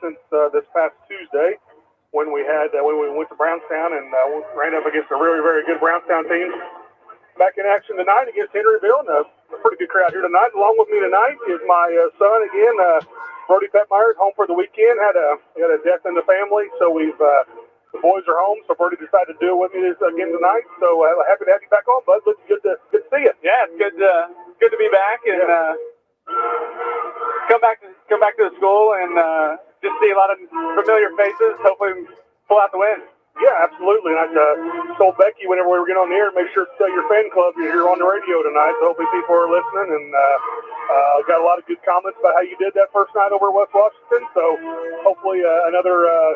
since this past Tuesday when we went to Brownstown and ran up against a very, very good Brownstown team. Back in action tonight against Henryville, and a pretty good crowd here tonight. Along with me tonight is my son again, Brody Petmeyer, home for the weekend. Had a death in the family, so the boys are home. So Brody decided to do it with me again tonight. So happy to have you back on, bud. Looks good to see you. Yeah, it's good to be back and come back to the school and just see a lot of familiar faces. Hopefully, pull out the win. Yeah, absolutely. And I told Becky whenever we were getting on the air, make sure to tell your fan club you're on the radio tonight. So hopefully people are listening, and got a lot of good comments about how you did that first night over at West Washington. So hopefully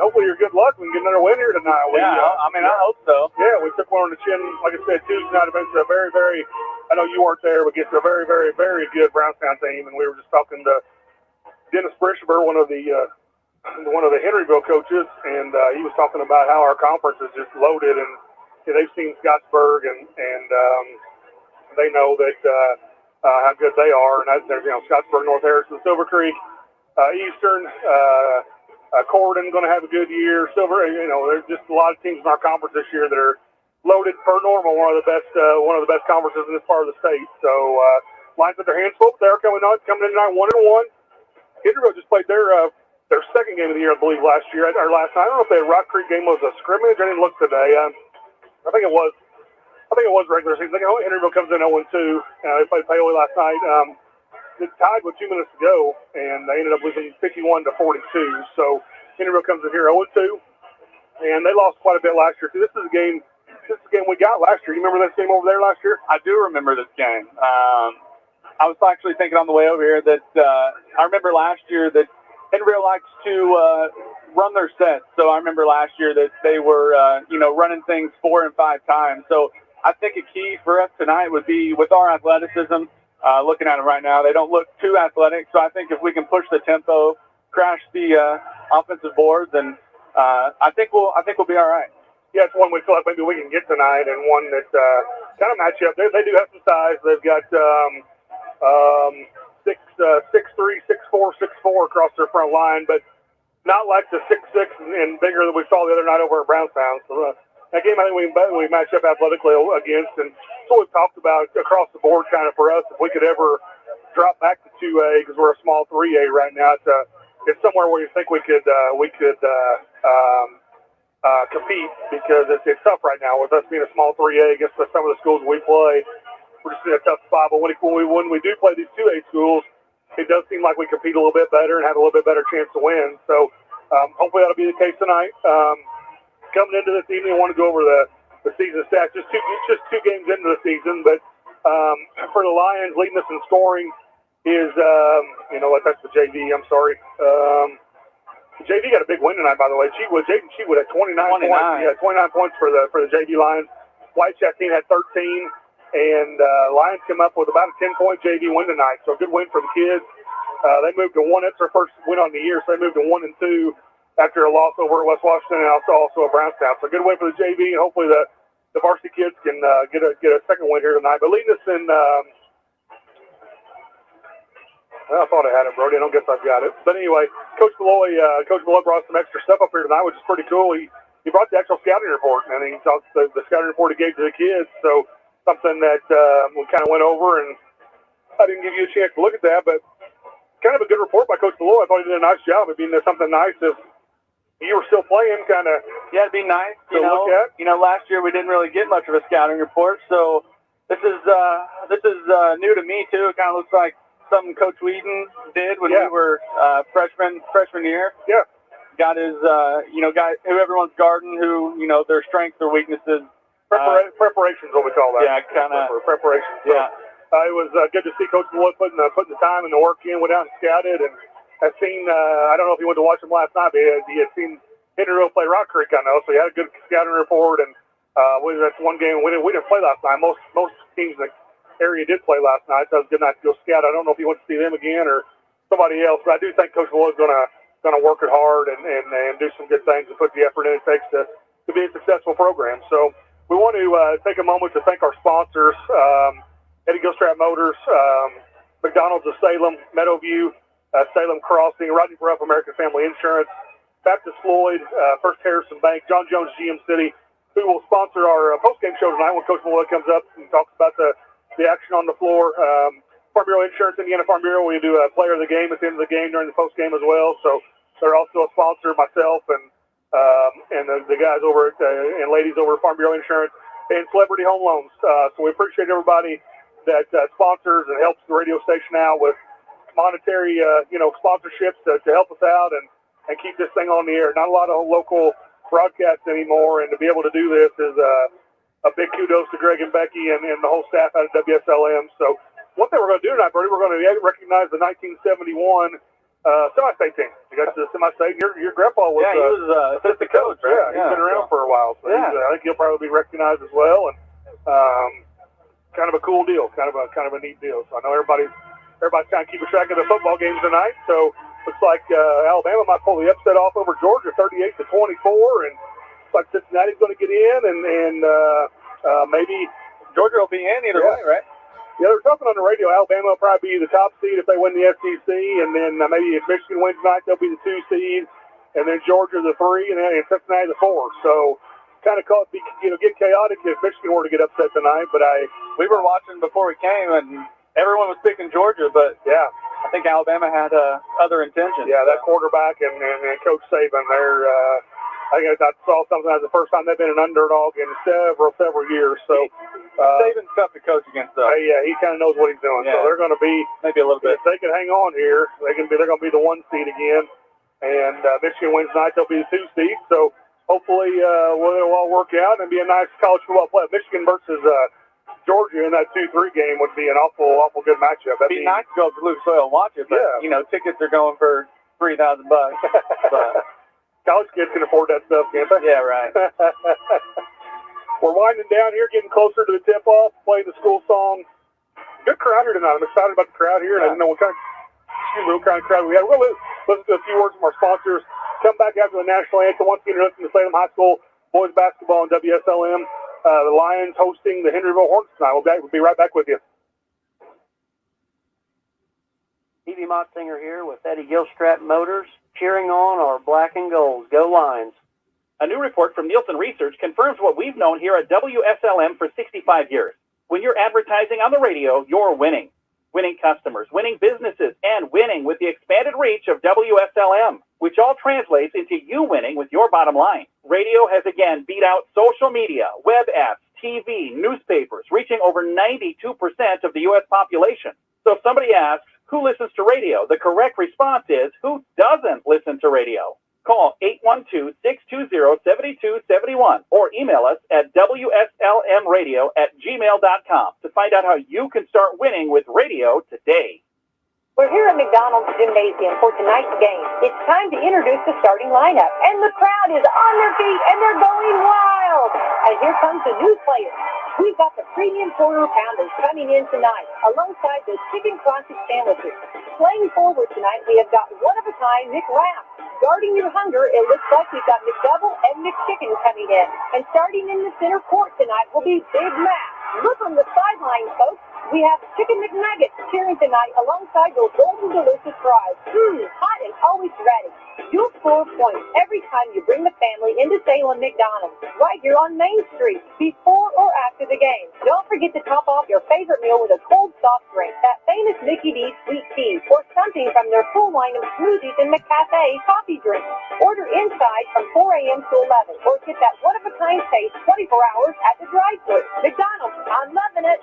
hopefully you're good luck. We can get another win here tonight. I hope so. Yeah, we took one on the chin, like I said, Tuesday night against a very, very, I know you weren't there, but against a very, very, very good Brownstown team. And we were just talking to Dennis Brishaber, one of the Henryville coaches, and he was talking about how our conference is just loaded, and they've seen Scottsburg, and they know that how good they are, and there's Scottsburg, North Harrison, Silver Creek, Eastern, Corydon going to have a good year. There's just a lot of teams in our conference this year that are loaded per normal. One of the best conferences in this part of the state. So Lions with their hands full. They're coming in tonight 1-1. Henryville just played their second game of the year, I believe, last night. I don't know if the Rock Creek game was a scrimmage. I didn't look today. I think it was regular season. I think Henryville comes in 0-2. They played Paoli last night. It tied with 2 minutes to go, and they ended up losing 51-42. So Henryville comes in here 0-2, and they lost quite a bit last year. So this is a game we got last year. You remember this game over there last year? I do remember this game. I was actually thinking on the way over here that I remember last year that Henryville likes to run their sets. So I remember last year that they were, running things 4 and 5 times. So I think a key for us tonight would be with our athleticism. Looking at them right now, they don't look too athletic. So I think if we can push the tempo, crash the offensive boards, and I think we'll be all right. Yeah, it's one we feel like maybe we can get tonight, and one that kind of match up. They do have some size. They've got 6'3", 6'4", 6'4" across their front line, but not like the 6'6" and bigger that we saw the other night over at Brownstown. So that game, I think we match up athletically against, and that's what we've talked about across the board kind of for us. If we could ever drop back to 2A, because we're a small 3A right now, it's somewhere where you think we could compete, because it's tough right now with us being a small 3A against some of the schools we play. We're just in a tough spot, but when we do play these 2A schools, it does seem like we compete a little bit better and have a little bit better chance to win. So hopefully that'll be the case tonight. Coming into this evening, I want to go over the season stats. Just two games into the season, but for the Lions, leading us in scoring is that's the JV. I'm sorry. The JV got a big win tonight, by the way. Jaden Cheatwood had 29 points. Yeah, 29 points for the JV Lions. Whitechapel team had 13. And Lions come up with about a 10-point JV win tonight, so a good win for the kids. They moved to 1. That's their first win on the year, so they moved to 1-2 after a loss over at West Washington and also at Brownstown. So a good win for the JV, and hopefully the varsity kids can get a second win here tonight. But leading us in, I thought I had it, Brody. I don't guess I've got it. But anyway, Coach Malloy brought some extra stuff up here tonight, which is pretty cool. He brought the actual scouting report, and he talked the scouting report he gave to the kids. So something that we kind of went over, and I didn't give you a chance to look at that, but kind of a good report by Coach Malloy. I thought he did a nice job. It'd be something nice if you were still playing, kind of. Yeah, it'd be nice to look at. Last year we didn't really get much of a scouting report, so this is new to me too. It kind of looks like something Coach Whedon did when we were freshman year. Yeah. Got his got everyone's guarding who their strengths or weaknesses. Preparations, what we call that. Yeah, kind of. Preparation. So, yeah. It was good to see Coach Malloy putting the time and the work in, went out and scouted, and I've seen, I don't know if he went to watch them last night, but he had seen Henryville play Rock Creek, I know, so he had a good scouting report, and that's one game we didn't play last night. Most teams in the area did play last night, so it was a good night to go scout. I don't know if he went to see them again or somebody else, but I do think Coach Malloy's going to work it hard and do some good things and put the effort in it takes to be a successful program. So we want to take a moment to thank our sponsors, Eddie Gilstrap Motors, McDonald's of Salem, Meadowview, Salem Crossing, Rodney Bruff, American Family Insurance, Baptist Floyd, First Harrison Bank, John Jones GM City, who will sponsor our post-game show tonight when Coach Malloy comes up and talks about the action on the floor. Farm Bureau Insurance, Indiana Farm Bureau, we do a player of the game at the end of the game during the post-game as well. So they're also a sponsor, myself and the guys over at, and ladies over at Farm Bureau Insurance and Celebrity Home Loans. So we appreciate everybody that sponsors and helps the radio station out with monetary, sponsorships to help us out and keep this thing on the air. Not a lot of local broadcasts anymore, and to be able to do this is a big kudos to Greg and Becky and the whole staff out of WSLM. So one thing we're going to do tonight, Bertie, we're going to recognize the 1971 semi-state team. You got to the semi-state. Your grandpa was he was assistant coach, right? He's been around for a while, so I think he'll probably be recognized as well. And kind of a cool deal, kind of a neat deal. So I know everybody's trying to keep track of the football games tonight. So looks like Alabama might pull the upset off over Georgia, 38-24, and looks like Cincinnati's going to get in, and maybe Georgia will be in either way, right? Yeah, they're talking on the radio. Alabama will probably be the top seed if they win the SEC, and then maybe if Michigan wins tonight, they'll be the 2 seed, and then Georgia the 3, and Cincinnati the 4. So kind of get chaotic if Michigan were to get upset tonight. But we were watching before we came, and everyone was picking Georgia, but I think Alabama had other intentions. Yeah, that quarterback and Coach Saban, I think I saw something that's the first time they've been an underdog in several years. So Saban's tough to coach against, though. Yeah, he kind of knows what he's doing. Yeah. So they're going to be maybe a little bit. If they can hang on here, they're going to be the 1 seed again. And Michigan wins tonight, they'll be the 2 seed. So hopefully it'll all work out and be a nice college football play. Michigan versus Georgia in that 2-3 game would be an awful good matchup. It'd be nice to go to Lucas Oil and watch it, but tickets are going for $3,000 bucks. College kids can afford that stuff, can't they? Yeah, right. We're winding down here, getting closer to the tip-off, playing the school song. Good crowd here tonight. I'm excited about the crowd here, and I didn't know what kind of crowd we had. We'll listen to a few words from our sponsors. Come back after the national anthem. Once again, you're listening to Salem High School boys basketball on WSLM. The Lions hosting the Henryville Hornets tonight. We'll be right back with you. Stevie Motzinger here with Eddie Gilstrap Motors, cheering on our black and gold. Go Lions. A new report from Nielsen Research confirms what we've known here at WSLM for 65 years. When you're advertising on the radio, you're winning. Winning customers, winning businesses, and winning with the expanded reach of WSLM, which all translates into you winning with your bottom line. Radio has again beat out social media, web apps, TV, newspapers, reaching over 92% of the U.S. population. So if somebody asks, who listens to radio? The correct response is, who doesn't listen to radio? Call 812-620-7271 or email us at wslmradio@gmail.com to find out how you can start winning with radio today. We're here at McDonald's Gymnasium for tonight's game. It's time to introduce the starting lineup, and the crowd is on their feet, and they're going wild. And here comes the new players. We've got the premium quarter pounders coming in tonight, alongside the chicken classic sandwiches. Playing forward tonight, we have got one-of-a-kind McWrap. Guarding your hunger, it looks like we've got McDouble and McChicken coming in. And starting in the center court tonight will be Big Mac. Look on the sideline, folks. We have Chicken McNuggets cheering tonight alongside those golden delicious fries. Hot and always ready. You'll score points every time you bring the family into Salem McDonald's, right here on Main Street, before or after the game. Don't forget to top off your favorite meal with a cold soft drink, that famous Mickey D's sweet tea, or something from their full line of smoothies and McCafe coffee drinks. Order inside from 4 a.m. to 11, or get that one-of-a-kind taste 24 hours at the drive-thru. McDonald's, I'm loving it.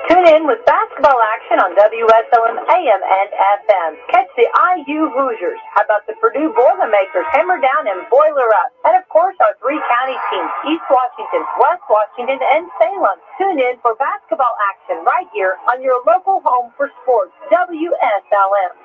Tune in with basketball action on WSLM AM and FM. Catch the IU Hoosiers. How about the Purdue Boilermakers, Hammer Down and Boiler Up? And of course, our 3 county teams, East Washington, West Washington, and Salem. Tune in for basketball action right here on your local home for sports, WSLM.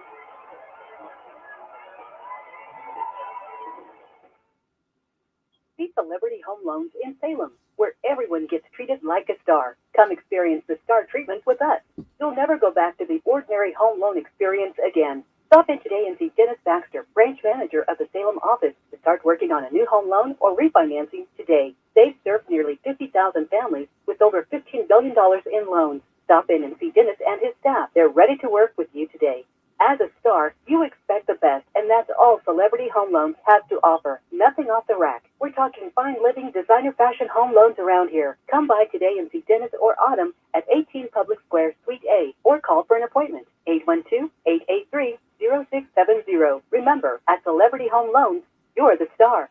See Celebrity Home Loans in Salem, where everyone gets treated like a star. Come experience the star treatment with us. You'll never go back to the ordinary home loan experience again. Stop in today and see Dennis Baxter, branch manager of the Salem office, to start working on a new home loan or refinancing today. They've served nearly 50,000 families with over $15 billion in loans. Stop in and see Dennis and his staff. They're ready to work with you today. As a star, you expect the best, and that's all Celebrity Home Loans has to offer. Nothing off the rack. We're talking fine living, designer fashion home loans around here. Come by today and see Dennis or Autumn at 18 Public Square, Suite A, or call for an appointment. 812-883-0670. Remember, at Celebrity Home Loans, you're the star.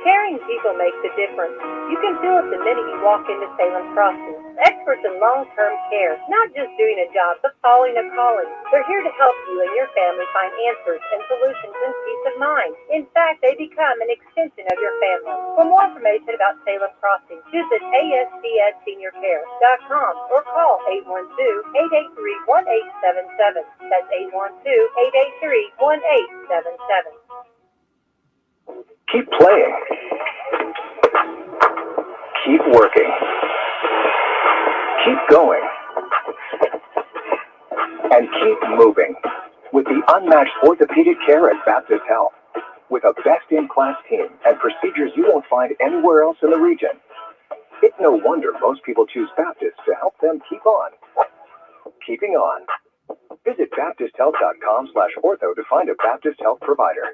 Caring people makes a difference. You can feel it the minute you walk into Salem Crossing. Experts in long-term care, not just doing a job, but following a calling. They're here to help you and your family find answers and solutions and peace of mind. In fact, they become an extension of your family. For more information about Salem Crossing, visit ASCSSeniorCare.com or call 812-883-1877. That's 812-883-1877. Keep playing. Keep working. Keep going. And keep moving with the unmatched orthopedic care at Baptist Health. With a best-in-class team and procedures you won't find anywhere else in the region. It's no wonder most people choose Baptist to help them keep on. Keeping on. Visit BaptistHealth.com/ortho to find a Baptist Health provider.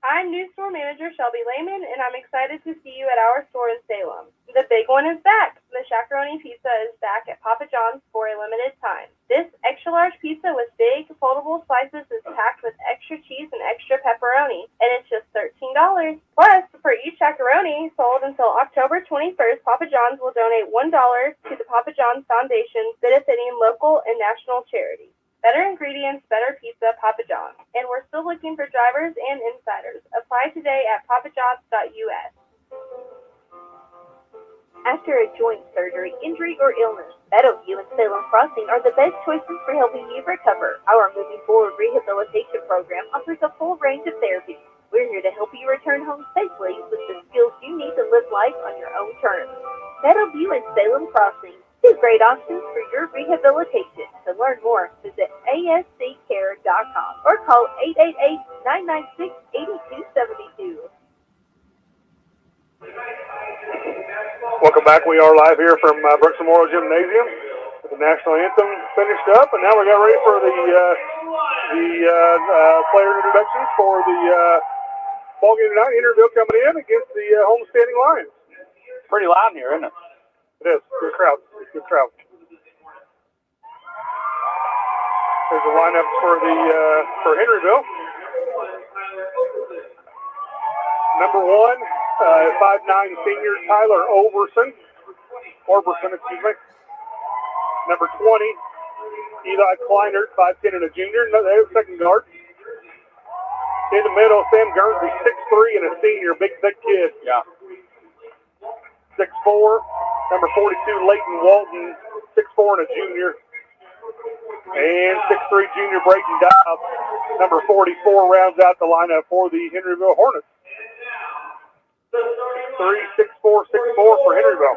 I'm new store manager Shelby Lehman, and I'm excited to see you at our store in Salem. The big one is back. The Shakaroni Pizza is back at Papa John's for a limited time. This extra-large pizza with big, foldable slices is packed with extra cheese and extra pepperoni, and it's just $13. Plus, for each Shakaroni sold until October 21st, Papa John's will donate $1 to the Papa John's Foundation, benefiting local and national charities. Better ingredients, better pizza, Papa John's. And we're still looking for drivers and insiders. Apply today at papajohns.us. After a joint surgery, injury, or illness, Meadowview and Salem Crossing are the best choices for helping you recover. Our Moving Forward Rehabilitation Program offers a full range of therapies. We're here to help you return home safely with the skills you need to live life on your own terms. Meadowview and Salem Crossing, two great options for your rehabilitation. To learn more, visit ASCCare.com or call 888-996-8272. Welcome back. We are live here from Brooks Memorial Gymnasium. The national anthem finished up, and now we got ready for the player introductions for the ball game tonight. Henryville coming in against the homestanding Lions. Pretty loud in here, isn't it? It is. Good crowd. Good crowd. There's the lineup for for Henryville. Number 1, 5'9" senior Tyler Oberson, excuse me. Number 20, Eli Kleinert, 5'10" and a junior, second guard. In the middle, Sam Guernsey, 6'3" and a senior, big kid. Yeah. 6'4", number 42, Leighton Walton, 6'4" and a junior. And 6'3" junior Brayton Dobbs, number 44, rounds out the lineup for the Henryville Hornets. 6'4" for Henryville.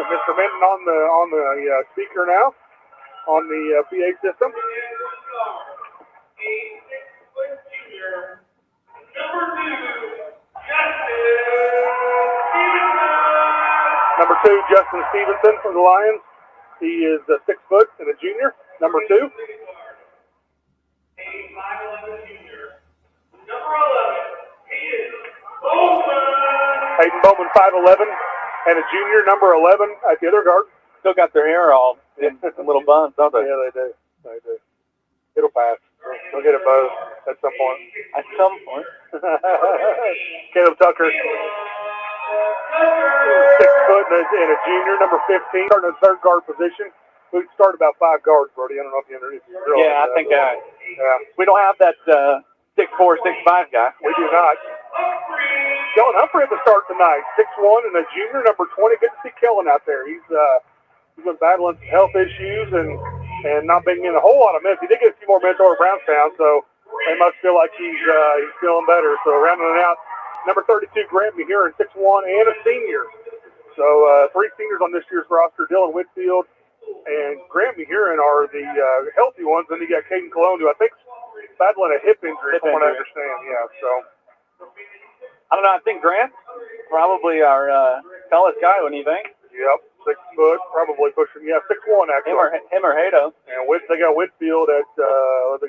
Mr. Minton on the speaker now, on the PA system. Number 2, Justin Stevenson for the Lions. He is 6 foot and a junior. Number 2. Hayden Bowman, 5'11", and a junior, number 11 at the other guard. Still got their hair all in little buns, don't they? Yeah, they do. They do. It'll pass. They'll get it both at some point. At some point. Caleb Tucker, 6 foot and a junior, number 15, starting at third guard position. We start about 5 guards, Brody. I don't know if you realize Yeah, I think yeah. we don't have that 6'4", 6'5" guy. We do not. Kellen Humphrey at the start tonight, 6'1" and a junior, number 20. Good to see Kellen out there. He's been battling some health issues and not being in a whole lot of minutes. He did get a few more minutes over Brownstown, so they must feel like he's feeling better. So rounding it out, number 32, Grant Mahiran, 6'1", and a senior. So 3 seniors on this year's roster, Dylan Whitfield and Grant Mahiran are the healthy ones. Then you got Caden Cologne, who I think battling a hip injury, from what I understand. Yeah, so. I don't know. I think Grant's probably our tallest guy. What do you think? Yep, 6 foot, probably pushing. Yeah, 6'1" actually. Him or Hato. And they got Whitfield at 6'1",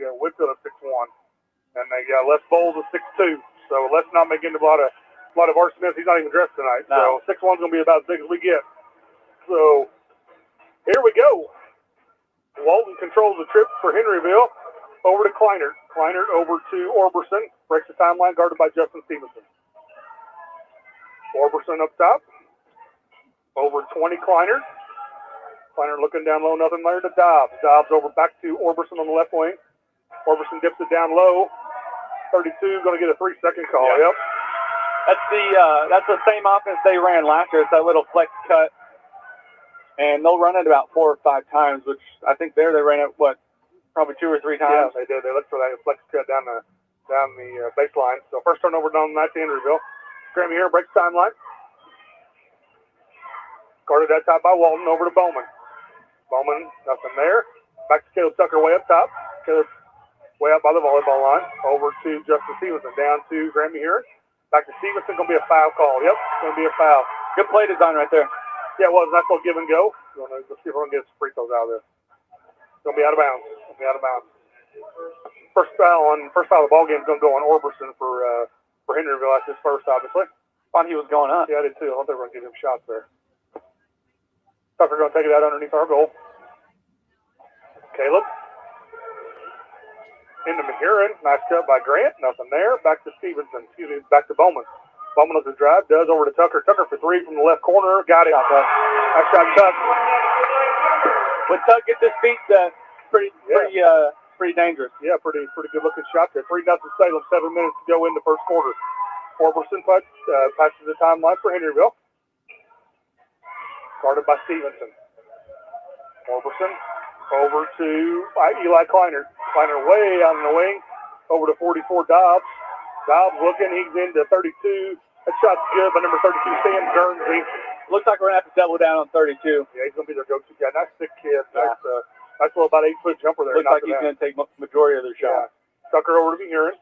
and they got Les Bowles at 6'2". So let's not make into a lot of Art Smith. He's not even dressed tonight. No. So 6'1's gonna be about as big as we get. So here we go. Walton controls the trip for Henryville. Over to Kleinert. Kleinert over to Orberson. Breaks the timeline, guarded by Justin Stevenson. Orberson up top. Over 20, Kleinert. Kleinert looking down low, nothing there to Dobbs. Dobbs over back to Orberson on the left wing. Orberson dips it down low. 32, going to get a 3-second call. Yeah. Yep. That's the same offense they ran last year. It's that little flex cut. And they'll run it about 4 or 5 times, which I think they ran it, probably 2 or 3 times. Yeah, they did. They looked for that flex cut down the baseline. So first turnover down the night to Henryville. Graham here breaks the timeline. Guarded that top by Walton, over to Bowman. Bowman, nothing there. Back to Caleb Tucker way up top. Caleb way up by the volleyball line. Over to Justin Stevenson, down to Grammy here. Back to Stevenson, going to be a foul call. Yep, going to be a foul. Good play design right there. Yeah, it was. Nice little give and go. Let's see if we're going to get some free throws out of this. It's going to be out of bounds. First foul of the ball game is going to go on Orberson for Henryville. That's his first, obviously. Thought he was going up. Yeah, I did too. I thought they were going to give him shots there. Tucker going to take it out underneath our goal. Caleb. Into Mahiran. Nice cut by Grant. Nothing there. Back to Stevenson. Back to Bowman. Bowman looks to drive. Does over to Tucker. Tucker for 3 from the left corner. Got it. Nice shot, Tuck. When Tuck gets his feet set, pretty dangerous. Yeah, pretty good looking shot there. 3-0 Salem. 7 minutes to go in the first quarter. Orberson passes the timeline for Henryville. Guarded by Stevenson. Orberson over to Eli Kleinert. Kleinert way out in the wing. Over to 44 Dobbs. Dobbs looking. He's into 32. That shot's good by number 32, Sam Guernsey. Looks like we're going to have to double down on 32. Yeah, he's going to be their go-to guy. Nice thick kid. Nice little about 8-foot jumper there. Looks like he's going to take majority of their shot. Yeah. Tucker over to Mahiran.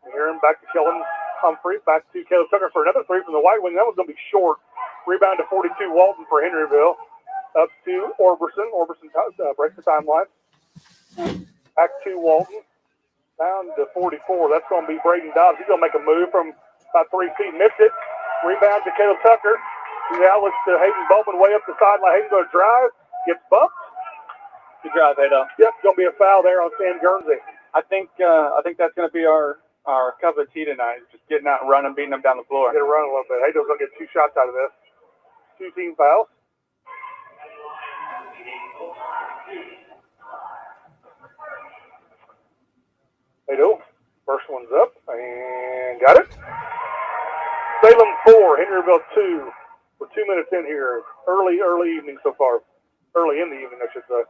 Mahiran back to Kellen Humphrey. Back to Caleb Tucker for another 3 from the white wing. That one's going to be short. Rebound to 42 Walton for Henryville. Up to Orberson. Orberson breaks the timeline. Back to Walton. Down to 44. That's going to be Braden Dobbs. He's going to make a move from about 3 feet. Missed it. Rebound to Caleb Tucker. The outlets to Hayden Bowman way up the sideline. Hayden's going to drive. Gets bumped. Good drive, Hayden. Yep, going to be a foul there on Sam Guernsey. I think that's going to be our cup of tea tonight. Just getting out and running, beating them down the floor. Get a run a little bit. Hayden's going to get 2 shots out of this. 2 team fouls. Hayden, first one's up and got it. Salem 4, Henryville 2. We're 2 minutes in here. Early evening so far. Early in the evening, I should say.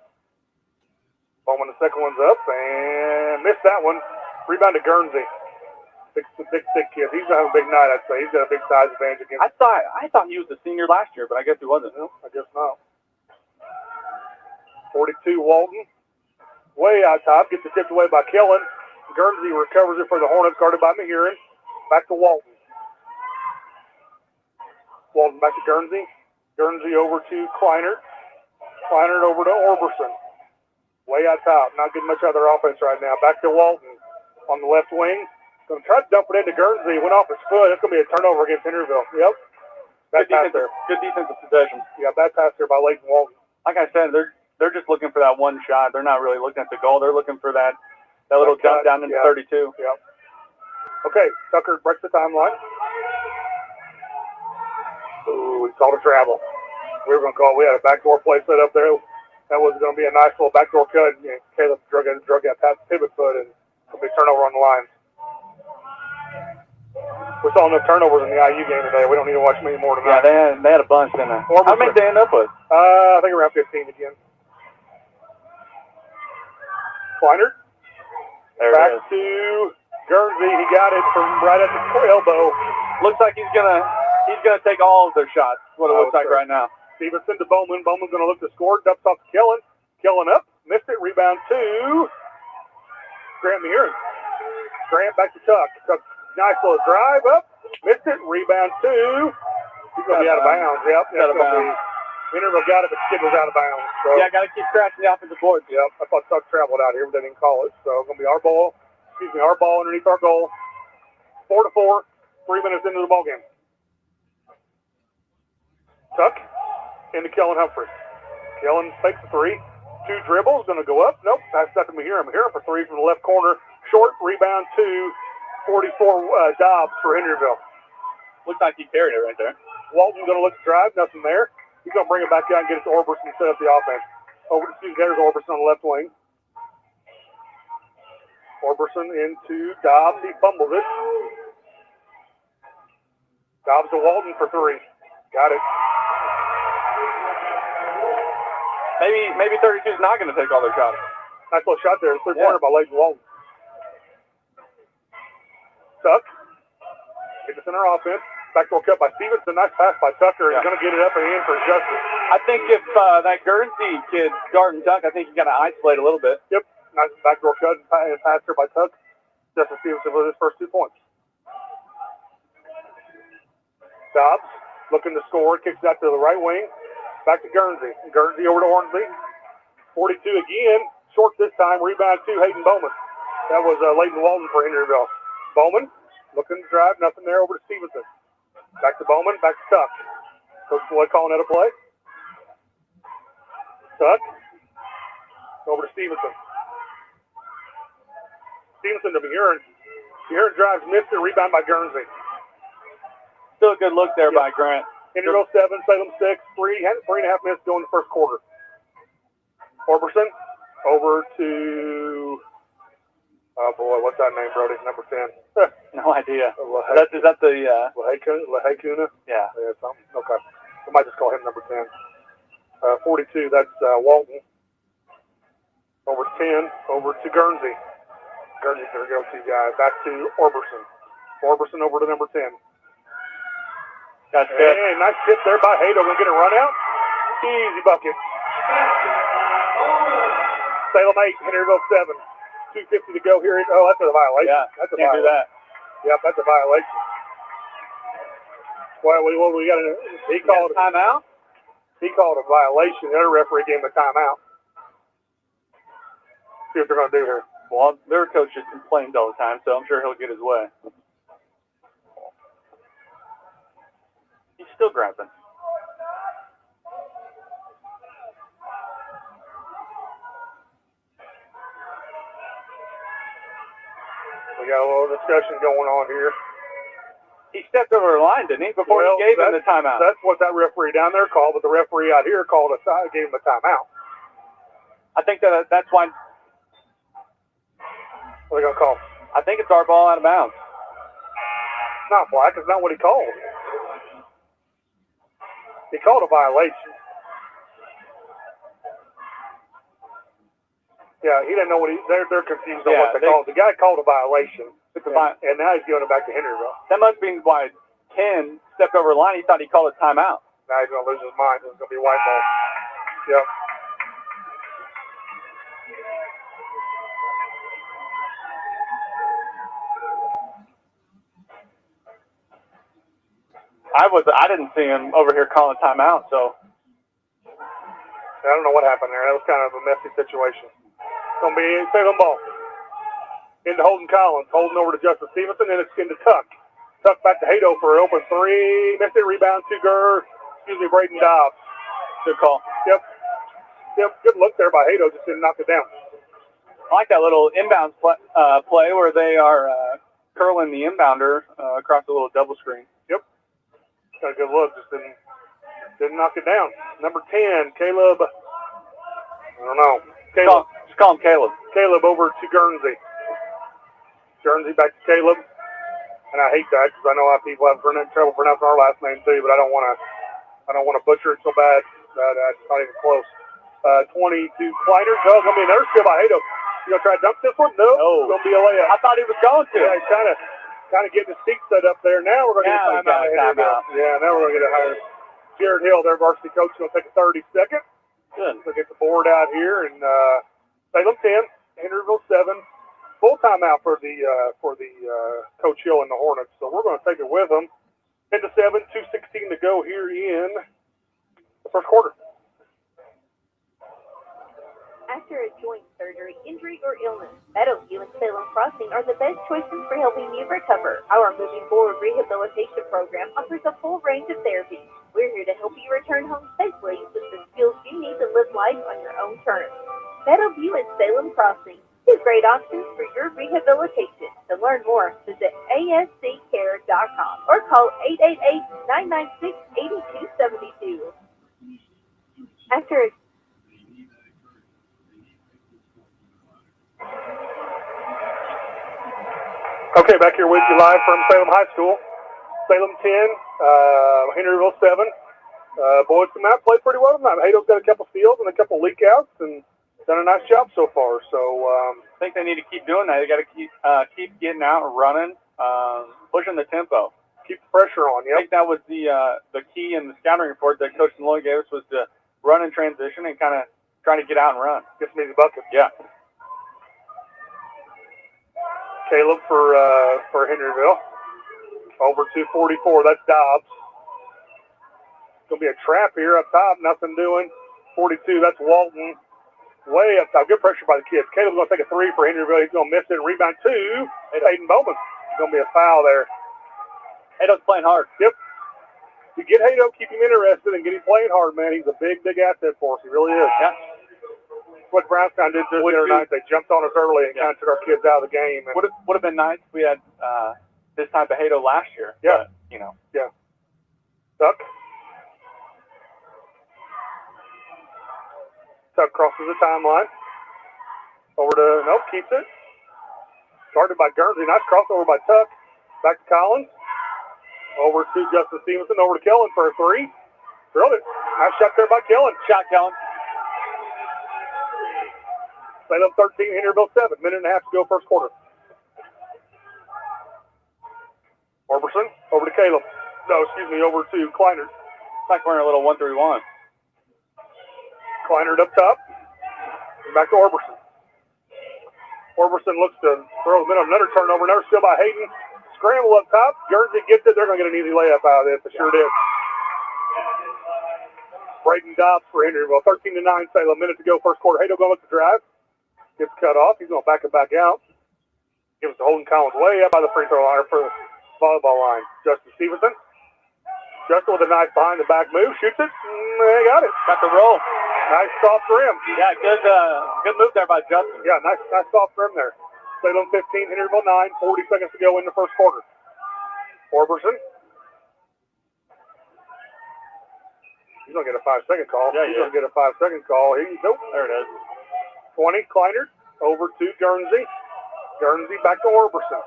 Bowman, the second one's up and missed that one. Rebound to Guernsey. Big kid. He's gonna have a big night, I'd say. He's got a big size advantage against. I thought he was a senior last year, but I guess he wasn't. No, I guess not. 42 Walton. Way out top. Gets it tipped away by Kellen. Guernsey recovers it for the Hornets, guarded by Mahiran. Back to Walton. Walton back to Guernsey. Guernsey over to Kleinert. Kleinert over to Orberson. Way out top. Not getting much out of their offense right now. Back to Walton on the left wing. Going to try to dump it into Guernsey. Went off his foot. That's going to be a turnover against Henryville. Yep. Bad pass there. Good defensive possession. Yeah, bad pass there by Leighton Walton. Like I said, they're just looking for that one shot. They're not really looking at the goal. They're looking for that little dump down into 32. Yep. Okay, Tucker breaks the timeline. Ooh, we called a travel. We had a backdoor play set up there. That was going to be a nice little backdoor cut. And Caleb drug out past the pivot foot, and it'll be a turnover on the line. We saw enough turnovers in the IU game today. We don't need to watch many more tonight. Yeah, they had a bunch, didn't they? How many did they end up with? I think around 15 again. Kleinert. Back to Guernsey. He got it from right at the elbow. Looks like he's gonna take all of their shots. What it looks like right now. Stevenson to Bowman. Bowman's going to look to score. Dumps off to Kellen. Kellen up. Missed it. Rebound to Grant Muir. Grant back to Tuck. Tuck, nice little drive up. Missed it. Rebound 2. He's going to be out of bounds. Yep. Out of bounds. Henryville got it, but Skid was out of bounds. So. Yeah, got to keep scratching the offensive board. Yep. I thought Tuck traveled out here, but they didn't call it. So it's going to be our ball. Our ball underneath our goal. 4-4. 3 minutes into the ball game. Tuck into Kellen Humphrey. Kellen takes a 3. 2 dribbles. Going to go up. Nope. That's stuck to Mahira. Mahira for 3 from the left corner. Short rebound 2. 44 Dobbs for Henryville. Looks like he carried it right there. Walton going to look to drive. Nothing there. He's going to bring it back out and get it to Orberson and set up the offense. Over to there's Orberson on the left wing. Orberson into Dobbs. He fumbles it. Dobbs to Walton for 3. Got it. Maybe 32 is not going to take all their shots. Nice little shot there. 3-pointer by Leighton Walton. Tuck. Get the center offense. Backdoor cut by Stevenson. Nice pass by Tucker. He's going to get it up and in for Justice. I think if that Guernsey kid guarding Tuck, I think you got to isolate a little bit. Yep. Nice backdoor cut and pass there by Tuck. Justice Stevenson with his first 2 points. Dobbs looking to score. Kicks it out to the right wing. Back to Guernsey. Guernsey over to Hornsby. 42 again. Short this time. Rebound 2, Hayden Bowman. That was Leighton Walton for Henryville. Bowman looking to drive. Nothing there. Over to Stevenson. Back to Bowman. Back to Tuck. Coach Floyd calling that a play. Tuck. Over to Stevenson. Stevenson to Buren. Buren drives, missed it. Rebound by Guernsey. Still a good look there by Grant. Henryville 7, Salem 6. 3.5 minutes to go in the first quarter. Orberson over to... Oh, boy, what's that name, Brody? Number 10. No idea. Is that the... Lahekuna? Yeah. Something. Okay. We might just call him number 10. 42, that's Walton. Over 10, over to Guernsey. Guernsey's their go-to guy. Back to Orberson. Orberson over to number 10. That's good. Hey, nice tip there by Hato. Going to get a run out. Easy bucket. Salem 8, Henryville 7. 2:50 to go here. Oh, that's a violation. Yeah, that's a can't violation. do that. Yep, that's a violation. Well, we got he called a timeout. He called a violation. The other referee gave him a timeout. See what they're going to do here. Well, their coach just complains all the time, so I'm sure he'll get his way. He's still grabbing. We got a little discussion going on here. He stepped over the line, didn't he, before he gave him the timeout? That's what that referee down there called, but the referee out here gave him a timeout. I think that's why. What are they going to call? I think it's our ball out of bounds. It's not black. It's not what he called. He called a violation. Yeah, he didn't know what they're confused on what they called. The guy called a violation, and now he's giving it back to Henryville. That must be why Ken stepped over the line. He thought he called a timeout. Now he's going to lose his mind. It's going to be white ball. Yep. I didn't see him over here calling timeout, so. I don't know what happened there. That was kind of a messy situation. It's going to be Salem ball. Into Holden Collins. Holden over to Justin Stevenson, and it's into Tuck. Tuck back to Hato for an open 3. Missed it. Rebound to Braden Dobbs. Good call. Yep. Good look there by Hato. Just didn't knock it down. I like that little inbound play where they are curling the inbounder across a little double screen. Yep. Got a good look. Just didn't knock it down. Number 10, Caleb. I don't know. Caleb. Just call him Caleb. Caleb over to Guernsey. Guernsey back to Caleb. And I hate that because I know a lot of people have trouble pronouncing our last name too, but I don't want to butcher it so bad that it's not even close. 22 Kleiner. Oh, gonna be another steal by Hato. You gonna try to dunk this one? No. It's gonna be a layup. I thought he was going to. Yeah, he's kind of getting his feet set up there. Now we're gonna get a timeout. Yeah, now we're gonna get a higher. Jared Hill, their varsity coach, is gonna take a 30-second. Good. We'll get the board out here, and Salem 10, Henryville 7, full timeout for the Coach Hill and the Hornets. So we're going to take it with them. 10-7, 2:16 to go here in the first quarter. After a joint surgery, injury, or illness, Meadowview and Salem Crossing are the best choices for helping you recover. Our Moving Forward Rehabilitation Program offers a full range of therapies. We're here to help you return home safely with the skills you need to live life on your own terms. Meadowview and Salem Crossing, two great options for your rehabilitation. To learn more, visit asccare.com or call 888-996-8272. After a Okay, back here with you live from Salem High School. Salem 10, Henryville 7. Boys tonight played pretty well tonight. Hado's got a couple steals and a couple leak outs and done a nice job so far. So I think they need to keep doing that. They got to keep getting out and running, pushing the tempo. Keep the pressure on. I think that was the key in the scouting report that Coach Malloy gave us, was to run in transition and kind of try to get out and run. Get some easy buckets. Yeah. Caleb for Henryville. Over 244. That's Dobbs. It's going to be a trap here up top. Nothing doing. 42. That's Walton. Way up top. Good pressure by the kids. Caleb's going to take a three for Henryville. He's going to miss it. Rebound two. It's Aiden Bowman. It's going to be a foul there. Hado's playing hard. Yep. You get Hado, keep him interested, and get him playing hard, man. He's a big, big asset for us. He really is. Yeah. What Brownstown did the other night, they jumped on us early and kind of took our kids out of the game. Would have been nice if we had this type of Hado last year. Yeah. But, you know. Yeah. Tuck. Tuck crosses the timeline. Over to, nope, keeps it. Started by Guernsey. Nice crossover by Tuck. Back to Collins. Over to Justin Stevenson. Over to Kellen for a three. Drilled it. Nice shot there by Kellen. Shot, Kellen. Salem 13, Henryville 7. Minute and a half to go first quarter. Oberson, over to Caleb. No, excuse me, over to Kleinert. It's like we're in a little 1-3-1. Kleinert up top. Back to Oberson. Oberson looks to throw them in on another turnover. Another steal by Hayden. Scramble up top. Guernsey gets it. They're going to get an easy layup out of this. They sure did. Braden Dobbs for Henryville. 13-9, Salem. Minute to go first quarter. Hado going with the drive. Gets cut off. He's going to back it back out. Gives it to Holden Collins way up by the free throw line for the volleyball line. Justin Stevenson. Justin with a nice behind the back move. Shoots it. They got it. Got the roll. Nice soft rim. Yeah, good move there by Justin. Yeah, nice soft rim there. Salem 15, Henryville 9. 40 seconds to go in the first quarter. Oberson. He's going to get a 5-second call. Yeah, he's going to get a 5-second call. Nope. There it is. 20, Kleinert, over to Guernsey. Guernsey back to Oberson.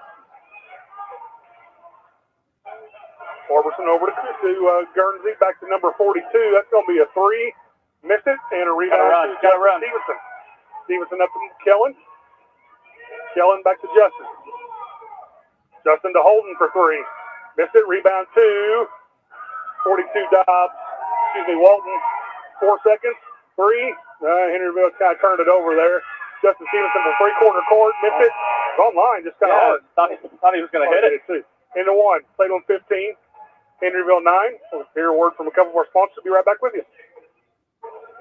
Oberson over to Guernsey, back to number 42. That's going to be a three. Miss it, and a rebound to Justin Stevenson. Stevenson up to Kellen. Kellen back to Justin. Justin to Holden for three. Miss it, rebound two. 42 Dobbs. Walton. 4 seconds. Three. Henryville kind of turned it over there. Justin Stevenson from three-quarter court. Missed it. It's online, just kind of hard. Thought he was going to hit it. Too. Into one. Salem 15. Henryville 9. We'll hear a word from a couple of our sponsors. We'll be right back with you.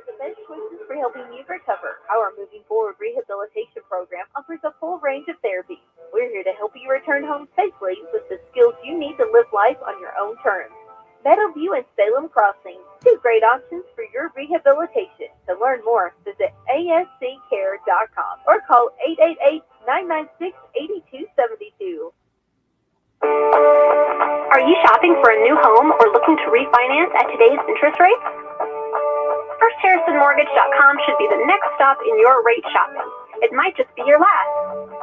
The best choices for helping you recover. Our Moving Forward Rehabilitation Program offers a full range of therapies. We're here to help you return home safely with the skills you need to live life on your own terms. Meadowview and Salem Crossing, two great options for your rehabilitation. To learn more, visit asccare.com or call 888-996-8272. Are you shopping for a new home or looking to refinance at today's interest rates? FirstHarrisonMortgage.com should be the next stop in your rate shopping. It might just be your last.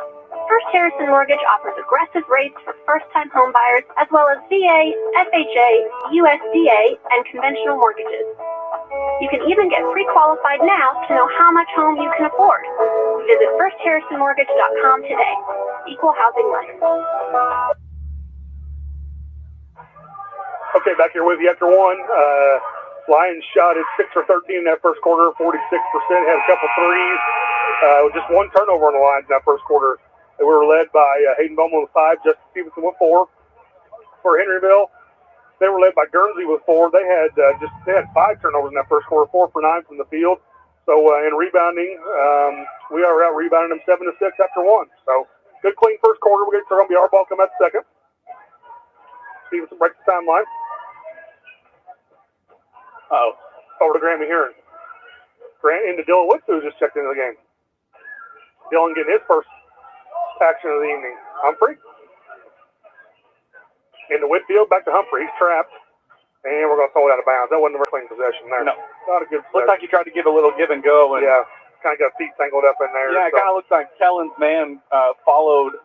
First Harrison Mortgage offers aggressive rates for first-time home buyers, as well as VA, FHA, USDA, and conventional mortgages. You can even get pre-qualified now to know how much home you can afford. Visit FirstHarrisonMortgage.com today. Equal housing lender. Okay, back here with you after one. Lions shot at 6 for 13 in that first quarter, 46%. Had a couple threes. Just one turnover on the Lions in that first quarter. They were led by Hayden Bowman with 5, Justin Stevenson with 4. For Henryville, they were led by Guernsey with 4. They had 5 turnovers in that first quarter, 4 for 9 from the field. So in rebounding, we are out rebounding them 7-6 after 1. So good, clean first quarter. We're going to be our ball come out second. Stevenson breaks the timeline. Over to Grant Heron. Grant into Dylan Wicks, who just checked into the game. Dylan getting his first action of the evening. Humphrey. Into Whitfield, back to Humphrey. He's trapped. And we're going to throw it out of bounds. That wasn't a very clean possession there. No. Not a good possession. Looked like he tried to give a little give and go. And yeah, kind of got feet tangled up in there. Yeah, it kind of looks like Kellen's man followed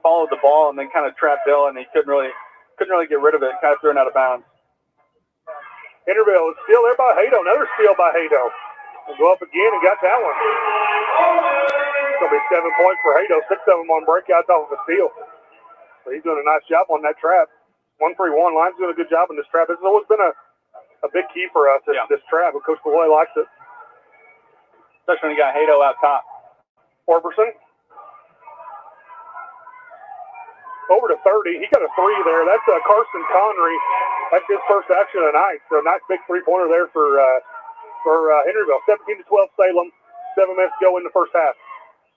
the ball and then kind of trapped Dylan. And he couldn't really get rid of it. Kind of thrown out of bounds. Henryville is still there by Hato. Another steal by Hato. We'll go up again and got that one. It's going to be 7 points for Hato. 6 of them on breakouts off of a steal. So he's doing a nice job on that trap. 1-3-1. Line's doing a good job in this trap. It's always been a big key for us, this trap. And Coach Malloy likes it. Especially when you got Hato out top. Orberson. Over to 30. He got a 3 there. That's Carson Connery. That's his first action of the night. So a nice big 3-pointer there for Henryville. 17-12 Salem. 7 minutes to go in the first half.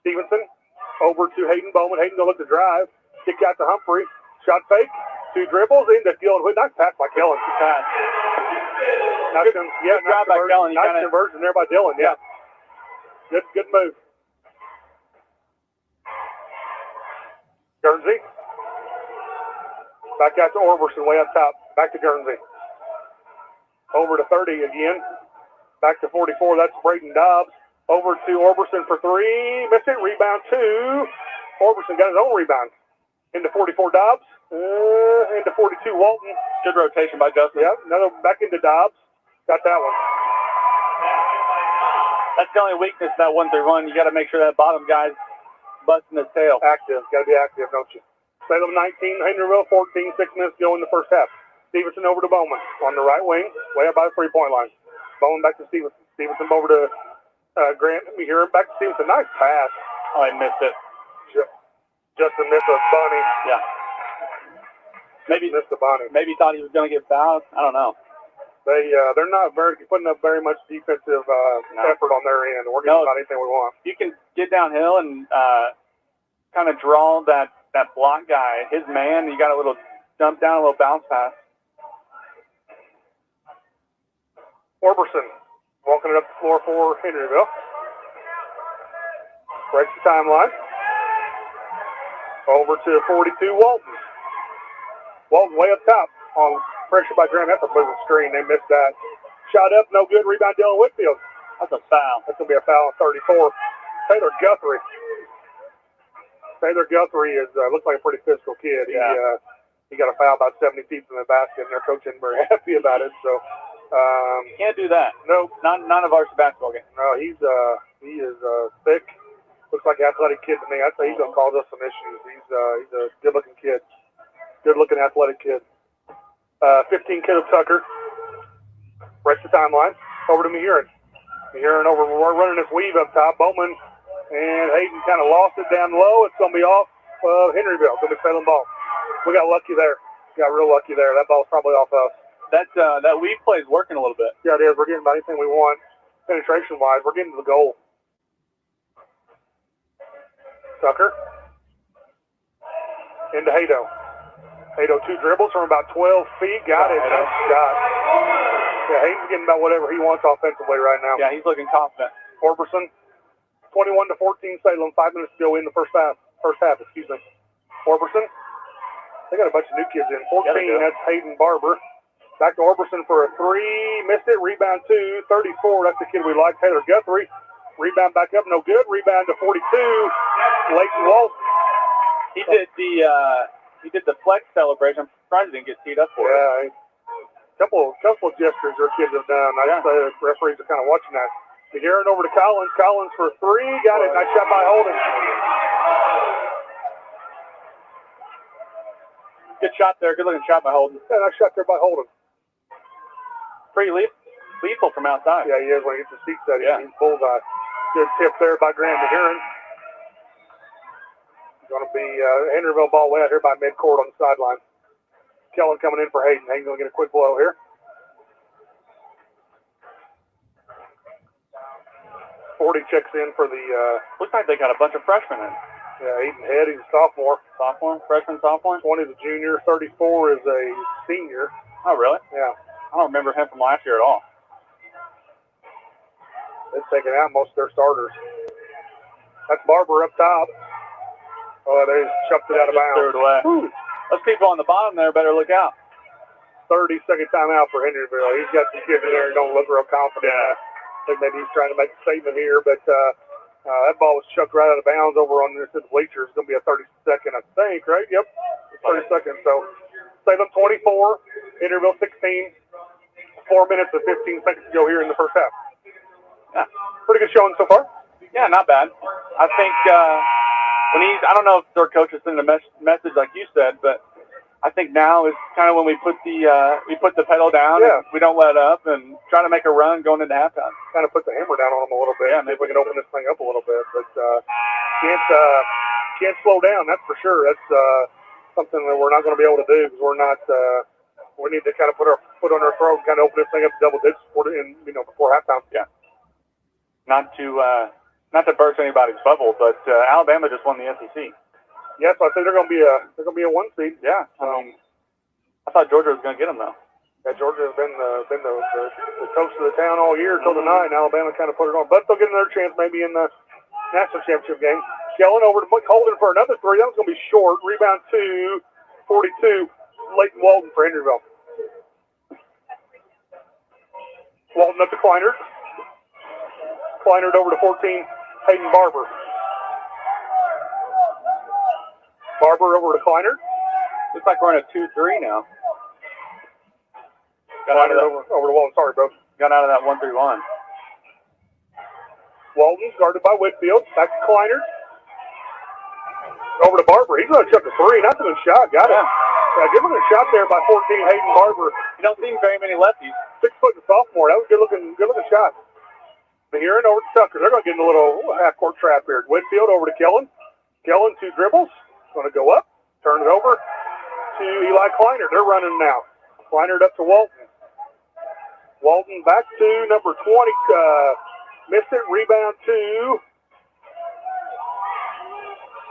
Stevenson over to Hayden Bowman. Hayden going to look to drive. Kick out to Humphrey. Shot fake. 2 dribbles into Dylan. Nice pass by Kellen. Good pass. Nice job by Kellen. Nice conversion there by Dylan. Yeah. Good move. Guernsey. Back out to Orberson, way up top. Back to Guernsey. Over to 30 again. Back to 44. That's Braden Dobbs. Over to Orberson for 3. Missed it. Rebound 2. Orberson got his own rebound. Into 44 Dobbs. Into 42 Walton. Good rotation by Justin. Yep. Another back into Dobbs. Got that one. That's the only weakness of that 1-3-1. You got to make sure that bottom guy's busting his tail. Active. Got to be active, don't you? Salem 19, Henryville 14, 6 minutes to go in the first half. Stevenson over to Bowman on the right wing, way up by the 3-point line. Bowman back to Stevenson. Stevenson over to Grant. Let me hear him. Back to Stevenson. Nice pass. Oh, he missed it. Justin missed a bunny. Yeah. Maybe missed a bunny. Maybe thought he was going to get fouled. I don't know. They're not putting up very much defensive effort on their end. We're getting about anything we want. You can get downhill and kind of draw that block guy, his man. You got a little dump down, a little bounce pass. Orberson walking it up the floor for Henryville. Breaks the timeline. Over to 42 Walton. Walton way up top on pressure by Graham. That's a moving screen. They missed that. Shot up, no good. Rebound Dylan Whitfield. That's a foul. That's going to be a foul on 34. Taylor Guthrie. Taylor Guthrie looks like a pretty physical kid. Yeah. He got a foul about 70 feet from the basket, and their coach isn't very happy about it. So can't do that. No, not a varsity basketball game. No, he is thick. Looks like an athletic kid to me. I'd say he's going to cause us some issues. He's a good-looking kid. Good-looking athletic kid. 15 kid of Tucker. Breaks the timeline. Over to Mehurin. Mehurin over. We're running this weave up top. Bowman and Hayden kind of lost it down low. It's going to be off Henryville. It's going to be Salem ball. We got lucky there. Got real lucky there. That ball's probably off us. That weave play is working a little bit. Yeah, it is. We're getting about anything we want penetration-wise. We're getting to the goal. Tucker. Into Hato. Hato 2 dribbles from about 12 feet. Got it. Nice shot. Yeah, Hayden's getting about whatever he wants offensively right now. Yeah, he's looking confident. Orberson, 21-14 Salem. 5 minutes to go in the first half. Orberson. They got a bunch of new kids in. 14, that's Hayden Barber. Back to Orberson for a 3. Missed it. Rebound 2. 34, that's the kid we like. Taylor Guthrie. Rebound back up, no good. Rebound to 42. Leighton Walton. He did the flex celebration. I'm surprised he didn't get teed up for it. Yeah, couple of gestures our kids have done. I say the referees are kind of watching that. Heron over to Collins. Collins for 3. Got it. Nice shot by Holden. Good shot there. Good looking shot by Holden. Yeah, nice shot there by Holden. Pretty lethal from outside. Yeah, he is when he gets his feet set. He's bullseye. Good tip there by Graham Heron. Going to be Henryville ball way out here by midcourt on the sideline. Kellen coming in for Hayden. Hayden's going to get a quick blow here. 40 checks in for the... Looks like they got a bunch of freshmen in. Yeah, Aiden Head, he's a sophomore. Sophomore? Freshman, sophomore? 20 is a junior. 34 is a senior. Oh, really? Yeah. I don't remember him from last year at all. They've taken out most of their starters. That's Barber up top. Oh, they just chucked it out of bounds. Threw it away. Ooh. Those people on the bottom there better look out. 30-second timeout for Henryville. He's got some kids in there who don't look real confident. Yeah. I think maybe he's trying to make a statement here, but that ball was chucked right out of bounds over on this bleachers. It's going to be a 30-second, I think, right? Yep, 30 seconds. So Salem 24, Henryville 16. 4 minutes and 15 seconds to go here in the first half. Yeah. Pretty good showing so far. Yeah, not bad. I think I don't know if their coach is sending a message like you said, but I think now is kind of when we put the pedal down. Yeah. And we don't let up and try to make a run going into halftime. Kind of put the hammer down on them a little bit. Yeah, maybe we can open this thing up a little bit, but can't slow down. That's for sure. That's something that we're not going to be able to do because we're not. We need to kind of put our foot on our throat and kind of open this thing up to double digits before halftime. Yeah. Not to burst anybody's bubble, but Alabama just won the SEC. Yeah, so I think they're going to be a 1 seed. Yeah. I thought Georgia was going to get them though. Yeah, Georgia has been the toast of the town all year until tonight, and Alabama kind of put it on. But they'll get another chance maybe in the national championship game. Kellen over to Holden for another three. That was going to be short. Rebound to 42. Leighton Walton for Henryville. Walton up to Kleinert. Kleinert over to 14, Hayden Barber. Barber over to Kleinert. Looks like we're in a 2-3 now. Got out of that, over to Walton. Sorry, bro. got out of that 1-3-1. Walton guarded by Whitfield. Back to Kleinert. Over to Barber. He's going to chuck a three. Not a good shot. Got it. Yeah, give him a shot there by 14, Hayden Barber. You don't see very many lefties. 6 foot and sophomore. That was a good looking shot. Herein over to Tucker. They're going to get in a little half-court trap here. Whitfield over to Kellen. Kellen, 2 dribbles. Going to go up. Turn it over to Eli Kleinert. They're running now. Kleinert up to Walton. Walton back to number 20. Missed it. Rebound to.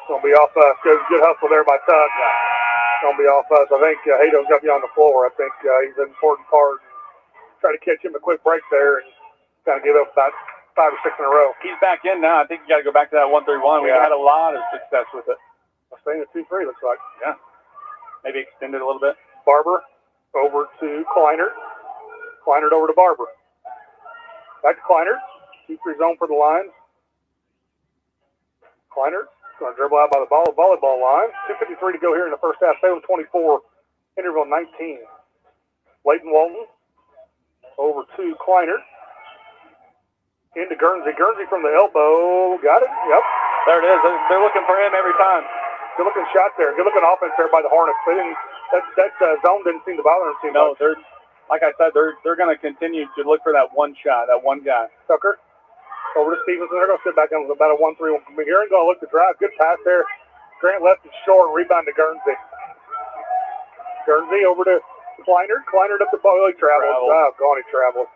Going to be off us. Good hustle there by Tuck. Going to be off us. I think Hado's got to be on the floor. I think he's an important part. Try to catch him a quick break there and kind of give up about 5 or 6 in a row. He's back in now. I think you got to go back to that 1-3-1. We've had a lot of success with it. I'm saying a 2-3 looks like. Yeah. Maybe extend it a little bit. Barber over to Kleinert. Kleinert over to Barber. Back to Kleinert. 2-3 zone for the Lions. Kleinert going to dribble out by the volleyball line. 2:53 to go here in the first half. Salem 24, Henryville 19. Leighton Walton over to Kleinert. Into Guernsey. Guernsey from the elbow. Got it? Yep. There it is. They're looking for him every time. Good looking shot there. Good looking offense there by the Hornets. They didn't. That zone didn't seem to bother them too much. No, they're like I said. They're going to continue to look for that one shot, that one guy. Tucker over to Stevenson. They're going to sit back on about a 1-3-1 from here and going to look to drive. Good pass there. Grant left it short. Rebound to Guernsey. Guernsey over to Kleinert. Kleinert up the ball. He travels. Oh, God, he travels.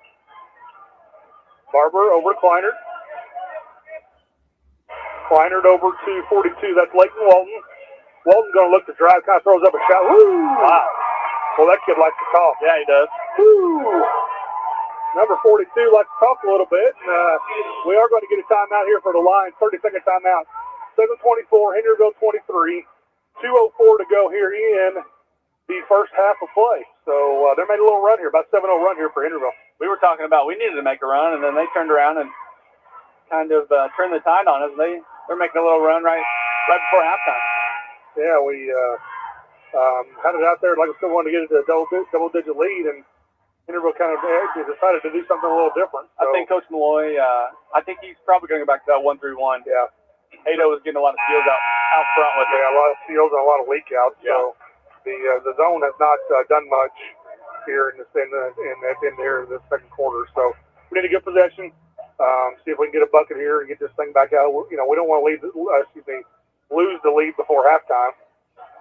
Barber over to Kleinert. Kleinert over to 42. That's Leighton Walton. Walton's going to look to drive. Kind of throws up a shot. Woo! Wow. Well, that kid likes to talk. Yeah, he does. Woo! Number 42 likes to talk a little bit. We are going to get a timeout here for the Lions. 30-second timeout. 7:24, Henryville 23. 2:04 to go here in the first half of play. So they made a little run here, about 7-0 run here for Henryville. We were talking about we needed to make a run, and then they turned around and kind of turned the tide on us. They're making a little run right before halftime. Yeah, we had it out there. Like I said, wanted to get it to a double-digit lead, and Henryville kind of decided to do something a little different. So. I think Coach Malloy, I think he's probably going to go back to that 1-3-1. Yeah. Hado was getting a lot of steals out front with it. Yeah, a lot of steals and a lot of leak outs. Yeah. So the zone has not done much here in the second quarter. So we need a good possession. See if we can get a bucket here and get this thing back out. We don't want to lose the lead before halftime.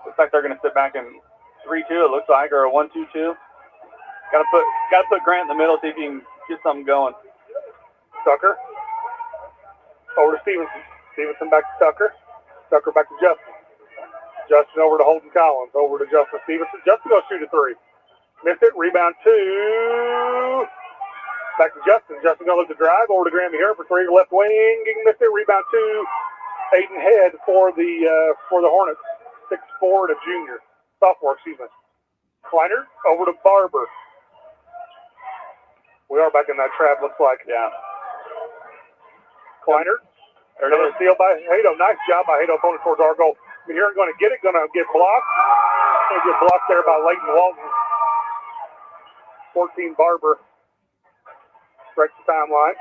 Looks like they're going to sit back in 3-2. It looks like, or a 1-2-2. Got to put Grant in the middle, see if you can get something going. Tucker. Over to Stevenson. Stevenson back to Tucker. Tucker back to Justin. Justin over to Holden Collins. Over to Justin Stevenson. Justin goes shoot a three. Missed it. Rebound two. Back to Justin. Justin going to look to drive. Over to Grammy here for three. Left wing. Missed it. Rebound two. Aiden Head for the Hornets. 6'4" and a junior. Sophomore, excuse me. Kleiner over to Barber. We are back in that trap, looks like. Yeah. Kleiner. Another steal by Hato. Nice job by Hato, opponent towards our goal. Here going to get it, going to get blocked. Going to get blocked there by Leighton Walton. 14 Barber. Stretch the timeline.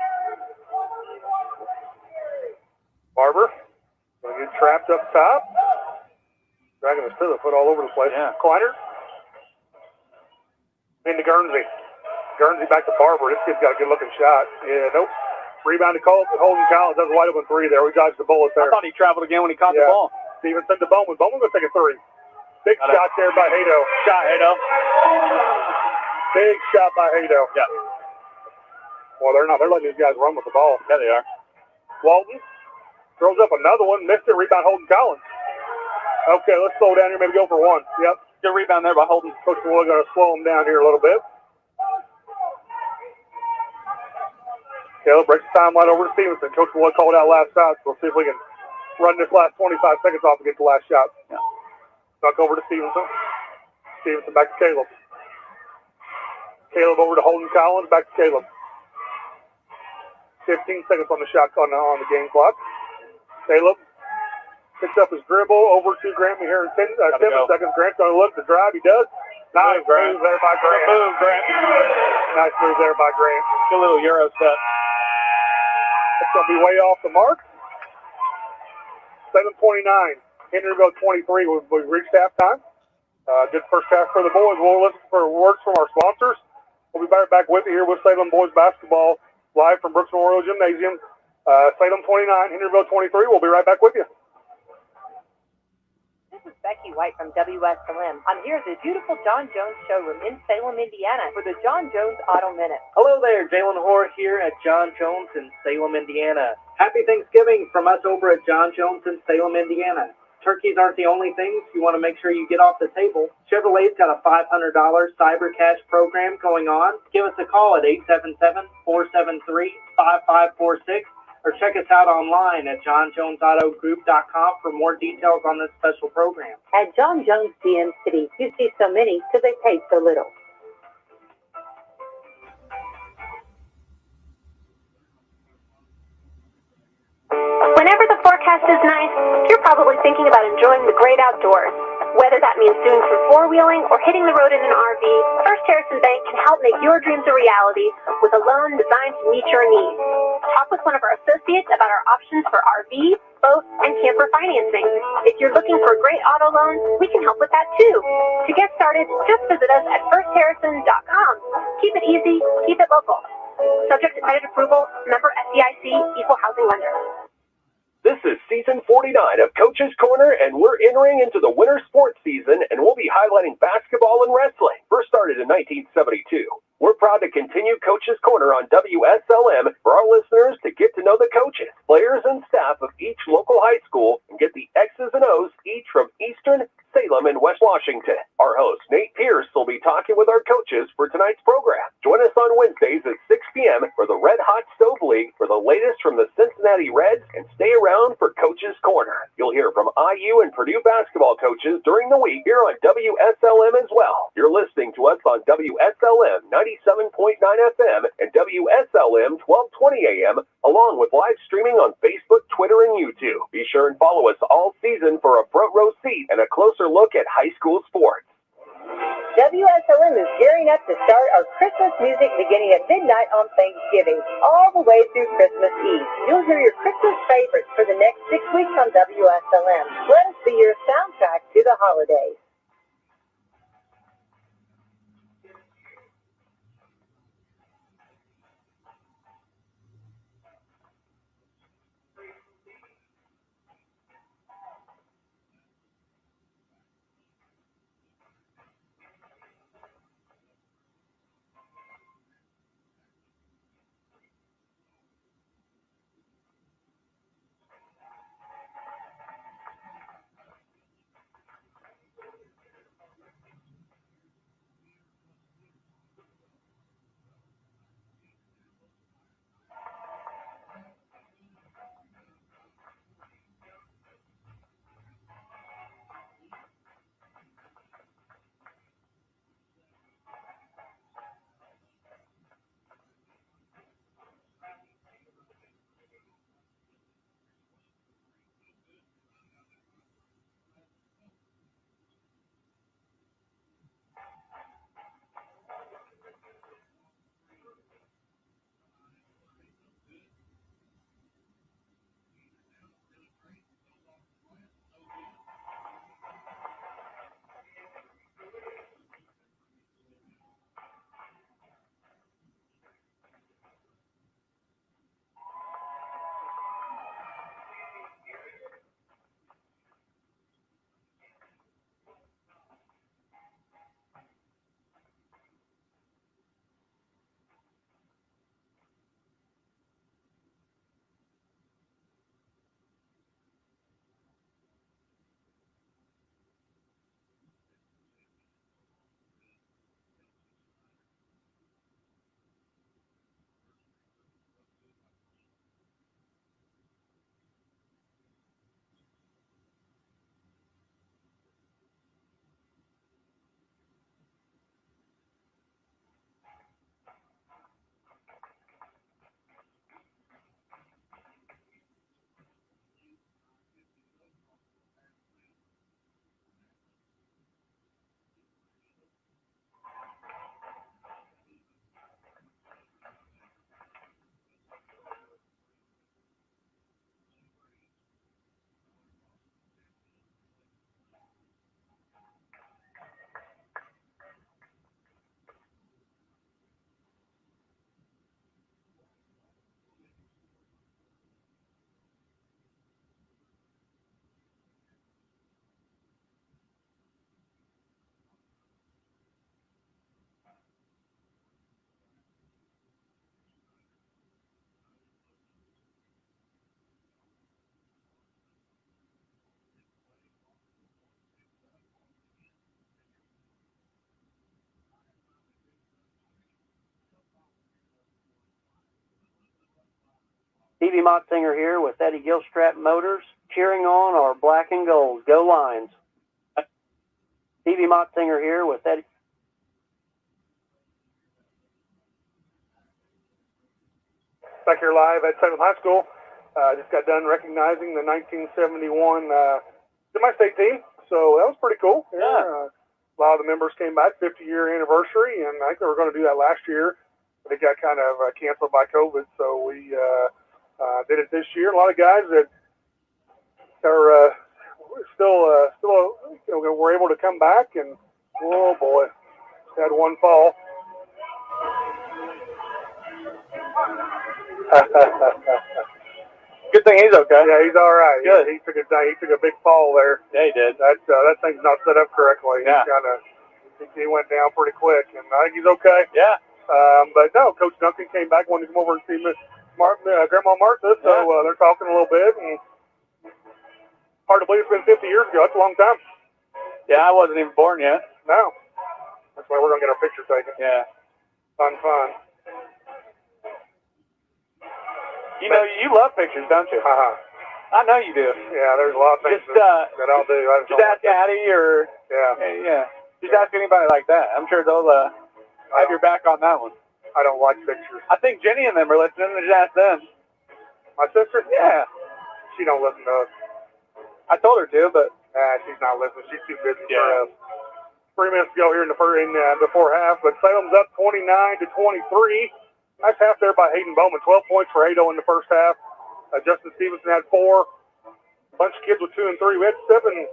Barber. Going to get trapped up top. Dragging his pivot foot all over the place. Yeah. Kleiner. Into Guernsey. Guernsey back to Barber. This kid's got a good-looking shot. Yeah, nope. Rebound to Holden Collins. That's a wide open three there. We dodged the bullet there. I thought he traveled again when he caught the ball. Stevenson to Bowman. Bowman going to take a three. Big shot there by Hato. Shot, Hato. Big shot by Hato. Yeah. Well, they're not. They're letting these guys run with the ball. Yeah, they are. Walton throws up another one. Missed it. Rebound Holden Collins. Okay, let's slow down here. Maybe go for one. Yep. Good rebound there by Holden. Coach Wood going to slow him down here a little bit. Caleb breaks the timeline over to Stevenson. Coach Wood called out last shot, so we'll see if we can run this last 25 seconds off and get the last shot. Yeah. Back over to Stevenson. Stevenson back to Caleb. Caleb over to Holden Collins. Back to Caleb. 15 seconds on the shot on the game clock. Caleb picks up his dribble over to Grant here in 7 seconds. Grant's going to look to drive. He does. Nice move there by Grant. Good move, Grant. Nice move there by Grant. Good little Euro step. It's going to be way off the mark. 7:29. Henryville 23. We've reached halftime. Good first half for the boys. We'll listen for words from our sponsors. We'll be right back with you here with Salem Boys Basketball live from Brooks Memorial Gymnasium. Salem 29, Henryville 23. We'll be right back with you. This is Becky White from Wslm. I'm here at the beautiful John Jones showroom in Salem, Indiana for the John Jones Auto Minute. Hello there, Jalen Hoare here at John Jones in Salem, Indiana. Happy Thanksgiving from us over at John Jones in Salem, Indiana. Turkeys aren't the only things you want to make sure you get off the table. Chevrolet's got a $500 Cyber Cash program going on. Give us a call at 877-473-5546 or check us out online at johnjonesautogroup.com for more details on this special program. At John Jones GM City, you see so many because they pay so little. Whenever the forecast is nice, you're probably thinking about enjoying the great outdoors. Whether that means doing some four-wheeling or hitting the road in an RV, First Harrison Bank can help make your dreams a reality with a loan designed to meet your needs. Talk with one of our associates about our options for RV, boat, and camper financing. If you're looking for a great auto loan, we can help with that too. To get started, just visit us at firstharrison.com. Keep it easy, keep it local. Subject to credit approval, member FDIC, equal housing lender. This is season 49 of Coach's Corner, and we're entering into the winter sports season, and we'll be highlighting basketball and wrestling. First started in 1972. We're proud to continue Coach's Corner on WSLM for our listeners to get to know the coaches, players, and staff of each local high school and get the X's and O's each from Eastern, Salem, and West Washington. Our host, Nate Pierce, will be talking with our coaches for tonight's program. Join us on Wednesdays at 6 p.m. for the Red Hot Stove League for the latest from the Cincinnati Reds, and stay around for Coach's Corner. You'll hear from IU and Purdue basketball coaches during the week here on WSLM as well. You're listening to us on WSLM 97.9 FM and WSLM 1220 AM, along with live streaming on Facebook, Twitter, and YouTube. Be sure and follow us all season for a front row seat and a closer look at high school sports. WSLM is gearing up to start our Christmas music beginning at midnight on Thanksgiving, all the way through Christmas Eve. You'll hear your Christmas favorites for the next 6 weeks on WSLM. Let us be your soundtrack to the holidays. Stevie Motzinger here with Eddie Gilstrap Motors, cheering on our black and gold. Go Lions. Stevie Motzinger here with Eddie. Back here live at Salem High School. Just got done recognizing the 1971 semi-state team, so that was pretty cool. Yeah. A lot of the members came back, 50-year anniversary, and I think they were going to do that last year, but it got kind of canceled by COVID, so we did it this year. A lot of guys that are still were able to come back, and oh boy, had one fall. Good thing he's okay. Yeah, he's all right. Good. He took a big fall there. Yeah, he did. That thing's not set up correctly. Yeah. He went down pretty quick, and I think he's okay. Yeah. But no, Coach Duncan came back, wanted to come over and see Grandma Martha, so they're talking a little bit. And hard to believe it's been 50 years ago. That's a long time. Yeah, I wasn't even born yet. No. That's why we're going to get our picture taken. Yeah. Fun. You know, you love pictures, don't you? I know you do. Yeah, there's a lot of things Just, that I'll do. Just ask Addie or Yeah. Just ask anybody like that. I'm sure they'll have your back on that one. I don't like pictures. I think Jenny and them are listening. Just ask them. My sister? Yeah. She don't listen to us. I told her to, but She's not listening. She's too busy Yeah. for us. 3 minutes to go here in before half, but Salem's up 29-23. Nice half there by Hayden Bowman. 12 points for Hado in the first half. Justin Stevenson had 4. A bunch of kids with 2 and 3. We had seven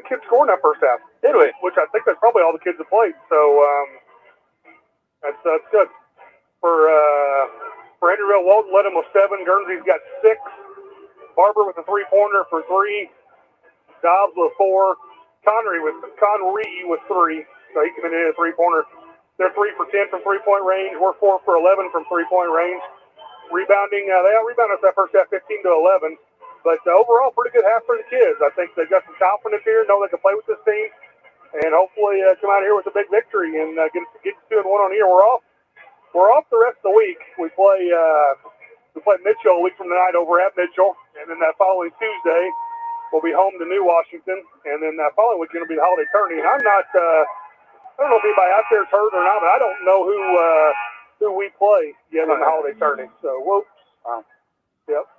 kids scoring that first half. did we? Which I think that's probably all the kids that played. So that's good. For Henryville, Walton led him with 7. Guernsey's got 6. Barber with a 3-pointer for 3. Dobbs with 4. Connery with 3. So he committed a 3-pointer. They're 3 for 10 from 3-point range. We're 4 for 11 from 3-point range. Rebounding, they out-rebounded us that first half 15-11. But overall, pretty good half for the kids. I think they've got some confidence here, know they can play with this team, and hopefully come out here with a big victory and get 2-1 on here. We're off the rest of the week. We play Mitchell a week from tonight over at Mitchell, and then that following Tuesday we'll be home to New Washington, and then that following week is going to be the holiday tourney. And I'm not, I don't know if anybody out there is hurt or not, but I don't know who we play yet in the holiday tourney. So whoops. Yep.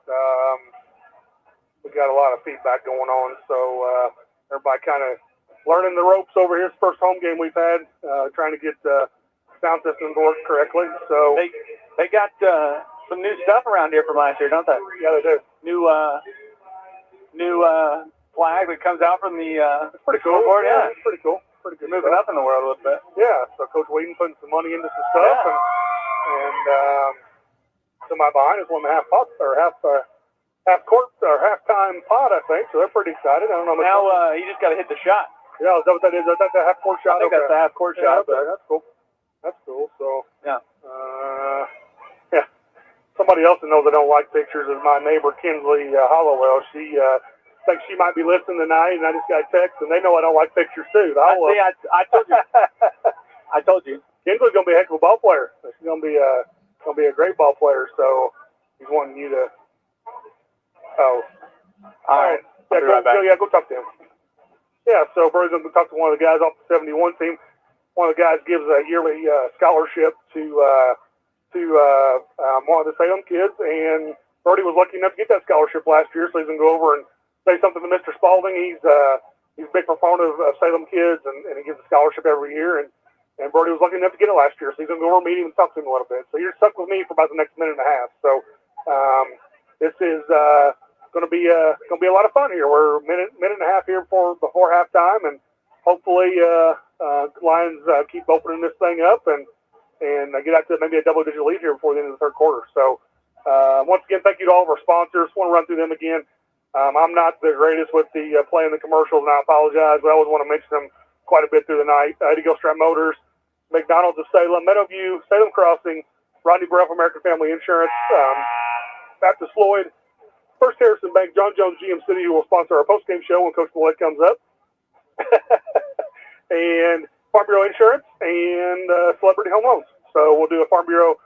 We got a lot of feedback going on, so everybody kind of learning the ropes over here. It's the first home game we've had, trying to get sound systems work correctly. So they got some new stuff around here from last year, don't they? Yeah, they do. New flag that comes out from the it's pretty cool. scoreboard. Yeah, it's pretty cool. Pretty good. Moving up in the world a little bit. Yeah. So Coach Whedon putting some money into some stuff, and somebody behind us won the half court or halftime pot, I think. So they're pretty excited. I don't know. Now you just got to hit the shot. Yeah, is that what that is? Is that the half court shot? I think that's the half court shot. Okay. That's cool. That's cool. So yeah. Yeah. Somebody else that knows I don't like pictures is my neighbor Kinsley Hollowell. She thinks she might be listening tonight, and I just got a text, and they know I don't like pictures too. I told you. I told you. Kinsley's gonna be a heck of a ball player. She's gonna be a great ball player. So he's wanting you to. Oh. All right. Go talk to him. Yeah. So Brody's gonna go talk to one of the guys off the 71 team. One of the guys gives a yearly scholarship to one of the Salem kids, and Brody was lucky enough to get that scholarship last year, so he's going to go over and say something to Mr. Spalding. He's a big proponent of Salem kids, and he gives a scholarship every year, and Brody was lucky enough to get it last year, so he's going to go over and meet him and talk to him a little bit. So you're stuck with me for about the next minute and a half. So this is going to be a lot of fun here. We're a minute and a half here before halftime, and hopefully Lions keep opening this thing up and get out to maybe a double-digit lead here before the end of the third quarter. So once again, thank you to all of our sponsors. Want to run through them again. I'm not the greatest with the playing the commercials, and I apologize, but I always want to mention them quite a bit through the night. Eddie Gilstrap Motors, McDonald's of Salem, Meadowview, Salem Crossing, Rodney Burrell, American Family Insurance, Baptist Floyd, First Harrison Bank, John Jones GM City, who will sponsor our postgame show when Coach Millett comes up, and Farm Bureau Insurance, and Celebrity Home Loans. So we'll do a Farm Bureau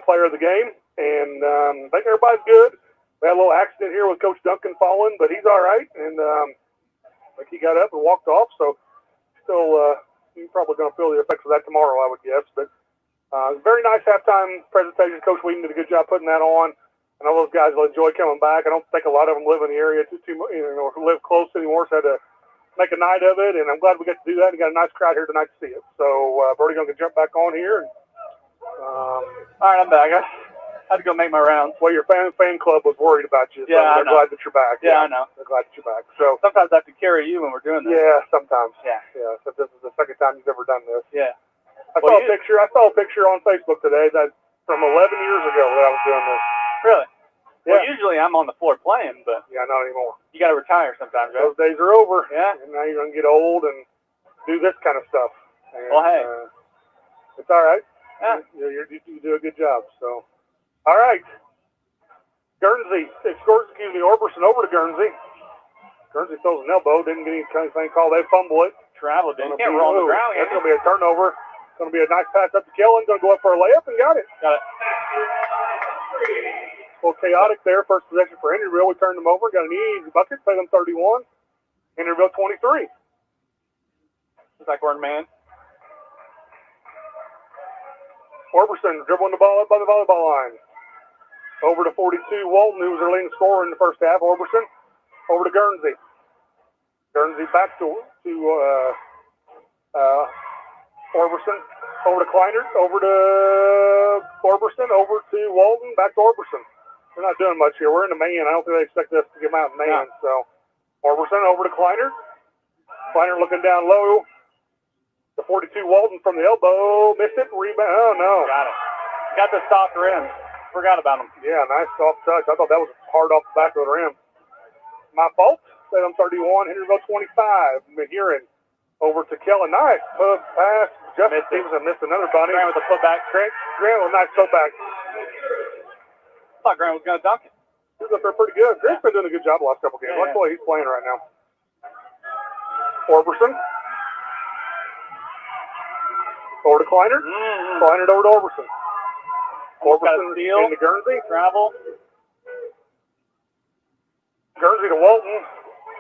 player of the game, And I think everybody's good. We had a little accident here with Coach Duncan falling, but he's all right. And like he got up and walked off, so still he's probably going to feel the effects of that tomorrow, I would guess. But very nice halftime presentation. Coach Whedon did a good job putting that on. I know those guys will enjoy coming back. I don't think a lot of them live in the area or live close anymore, so I had to make a night of it, and I'm glad we got to do that. We got a nice crowd here tonight to see it. So Birdie going to jump back on here. And, all right, I'm back. I had to go make my rounds. Well, your fan club was worried about you. So yeah, they're glad that you're back. Yeah, I know. They're glad that you're back. So sometimes I have to carry you when we're doing this. Yeah, sometimes. Yeah. So this is the second time you've ever done this. Yeah. I saw a picture on Facebook today that from 11 years ago that I was doing this. Really? Yeah. Well, usually I'm on the floor playing, but yeah, not anymore. You got to retire sometimes, right? Those days are over. Yeah. And now you're going to get old and do this kind of stuff. And, well, hey. It's all right. Yeah. You do a good job. So, all right. Guernsey, Orbison over to Guernsey. Guernsey throws an elbow, didn't get anything called. They fumble it. Travel, didn't can't roll on the ground. That's going to be a turnover. It's going to be a nice pass up to Kellen. Going to go up for a layup and got it. Got it. A little chaotic there. First possession for Henryville. We turned them over. Got an easy bucket. Play them 31. Henryville 23. Looks like we're in man. Orbison dribbling the ball up by the volleyball line. Over to 42, Walton, who was their leading scorer in the first half. Orbison over to Guernsey. Guernsey back to Orbison. Over to Kleinert. Over to Orbison. Over to Walton. Back to Orbison. We're not doing much here. We're in the man. I don't think they expect us to get them out in man. Yeah. So Orbison over to Kleinert. Kleinert looking down low. The 42 Walton from the elbow. Missed it. Rebound. Oh, no. Got it. Got the soft rim. Forgot about him. Yeah, nice soft touch. I thought that was hard off the back of the rim. My fault. Salem 31, Henryville 25. McGearin over to Kellen. Nice pass. Justin Stevenson missed another bunny. Grant with a putback. Grant with a nice putback. I thought Grant was going to dunk it. He was up there pretty good. Grant's been doing a good job the last couple games. Yeah, Luckily, he's playing right now. Orbison. Over to Kleinert. Kleinert over to Orbison. Orbison into Guernsey. Travel. Guernsey to Walton.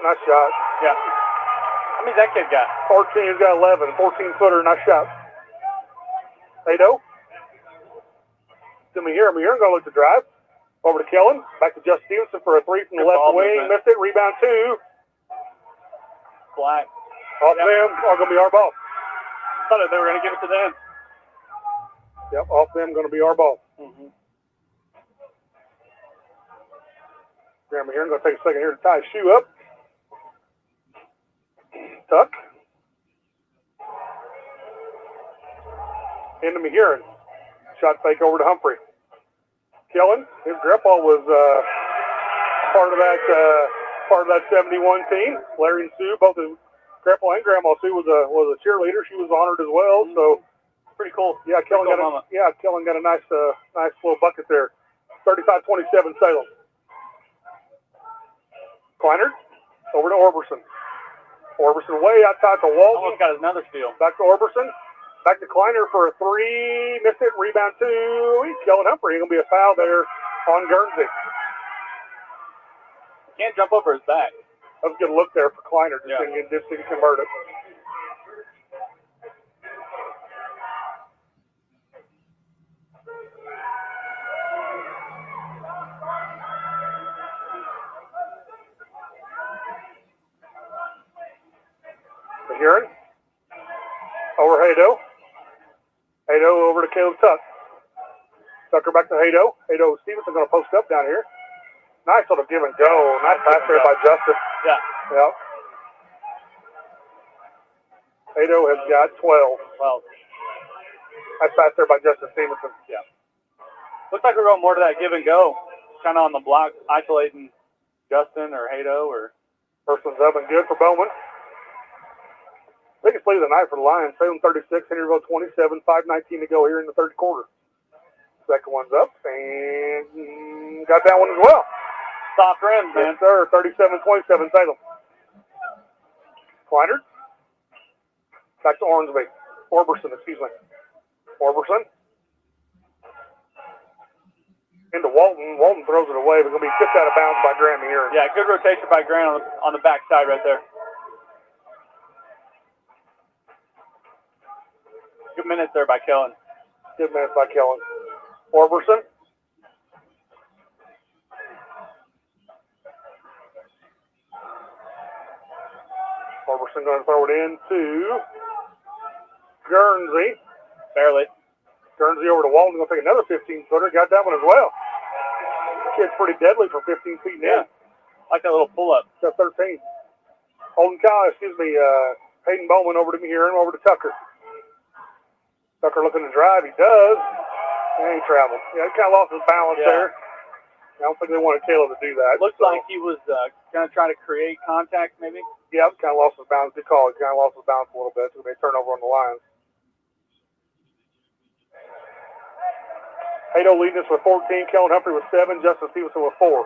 Nice shot. Yeah. How many that kid got? 14. He's got 11. 14-footer. Nice shot. Ado. To Meagher. Meagher going to look to drive. Over to Kellen. Back to Just Stevenson for a three from the left wing. Missed it. Rebound 2. Black. Off them. All going to be our ball. Thought they were going to give it to them. Yep. Off them. Going to be our ball. Graham here, I'm going to take a second here to tie his shoe up. Tuck. Into McGearin. Shot fake over to Humphrey. Kellen, his grandpa was part of that 71 team. Larry and Sue, both his grandpa and grandma Sue was a cheerleader. She was honored as well. So pretty cool. Yeah, Kellen got a nice little bucket there. 35-27 Salem. Kleinert over to Orbison. Orbison way outside to Walton. Almost got another steal. Back to Orbison. Back to Kleinert for a three. Missed it. Rebound 2. Kellen Humphrey. Going to be a foul there on Guernsey. Can't jump over his back. That was a good look there for Kleinert. Just didn't convert it. Hearing over Hado. Hado over to Caleb Tuck. Tucker back to Hado. Hado Stevenson going to post up down here. Nice little give and go. Nice pass there by Justice. Yeah. Yep. Hado has got 12. Well, nice pass there by Justice Stevenson. Yeah. Looks like we're going more to that give and go. Kind of on the block, isolating Justin or Hado or. First one's up and good for Bowman. Biggest lead of the night for the Lions. Salem 36, Henryville 27, 5:19 to go here in the third quarter. Second one's up and got that one as well. Soft rim, man. Yes, sir. 37-27 Salem. Kleinert. Back to Ormsby. Orbison, excuse me. Orbison. to Walton. Walton throws it away, but it's going to be tipped out of bounds by Graham here. Yeah, good rotation by Grant on the backside right there. Good minutes there by Kellen. Good minutes by Kellen. Orberson. Orberson going to throw it into Guernsey. Barely. Guernsey over to Walton. Going to take another 15-footer. Got that one as well. Kid's pretty deadly from 15 feet in. Like that little pull-up. Got 13. Hayden Bowman over to me here and over to Tucker. Tucker looking to drive. He does. And he traveled. Yeah, he kind of lost his balance there. I don't think they wanted Caleb to do that. Looks like he was going to try to create contact, maybe. Yeah, kind of lost his balance. Good call. He kind of lost his balance a little bit. So they turnover on the Lions. Hato leading us with 14. Kellen Humphrey with 7. Justin Stevenson with 4.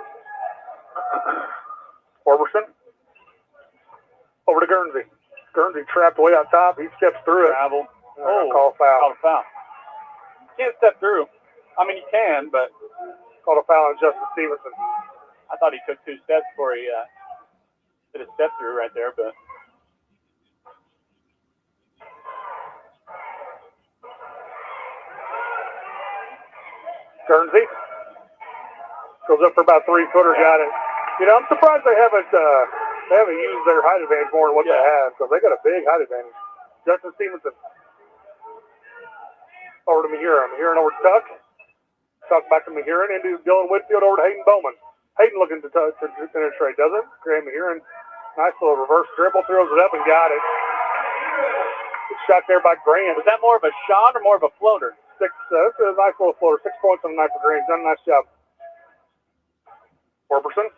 Orberson. Over to Guernsey. Guernsey trapped way out top. He steps through it. Travel. Call a foul. Called a foul. Can't step through. I mean, you can, but. Called a foul on Justin Stevenson. I thought he took 2 steps before he did a step through right there, but. Guernsey goes up for about 3-footer. Got it. You know, I'm surprised they haven't used their height advantage more than what they have, because they got a big height advantage. Justin Stevenson over to Mahurin. Mahurin over to Tuck. Tuck back to Mahurin into Dylan Whitfield over to Hayden Bowman. Hayden looking to penetrate, doesn't? Graham Mahurin, nice little reverse dribble, throws it up and got it. Good shot there by Grant. Was that more of a shot or more of a floater? That's a nice little floater. 6 points on the night for Grant. Done a nice job. Orberson.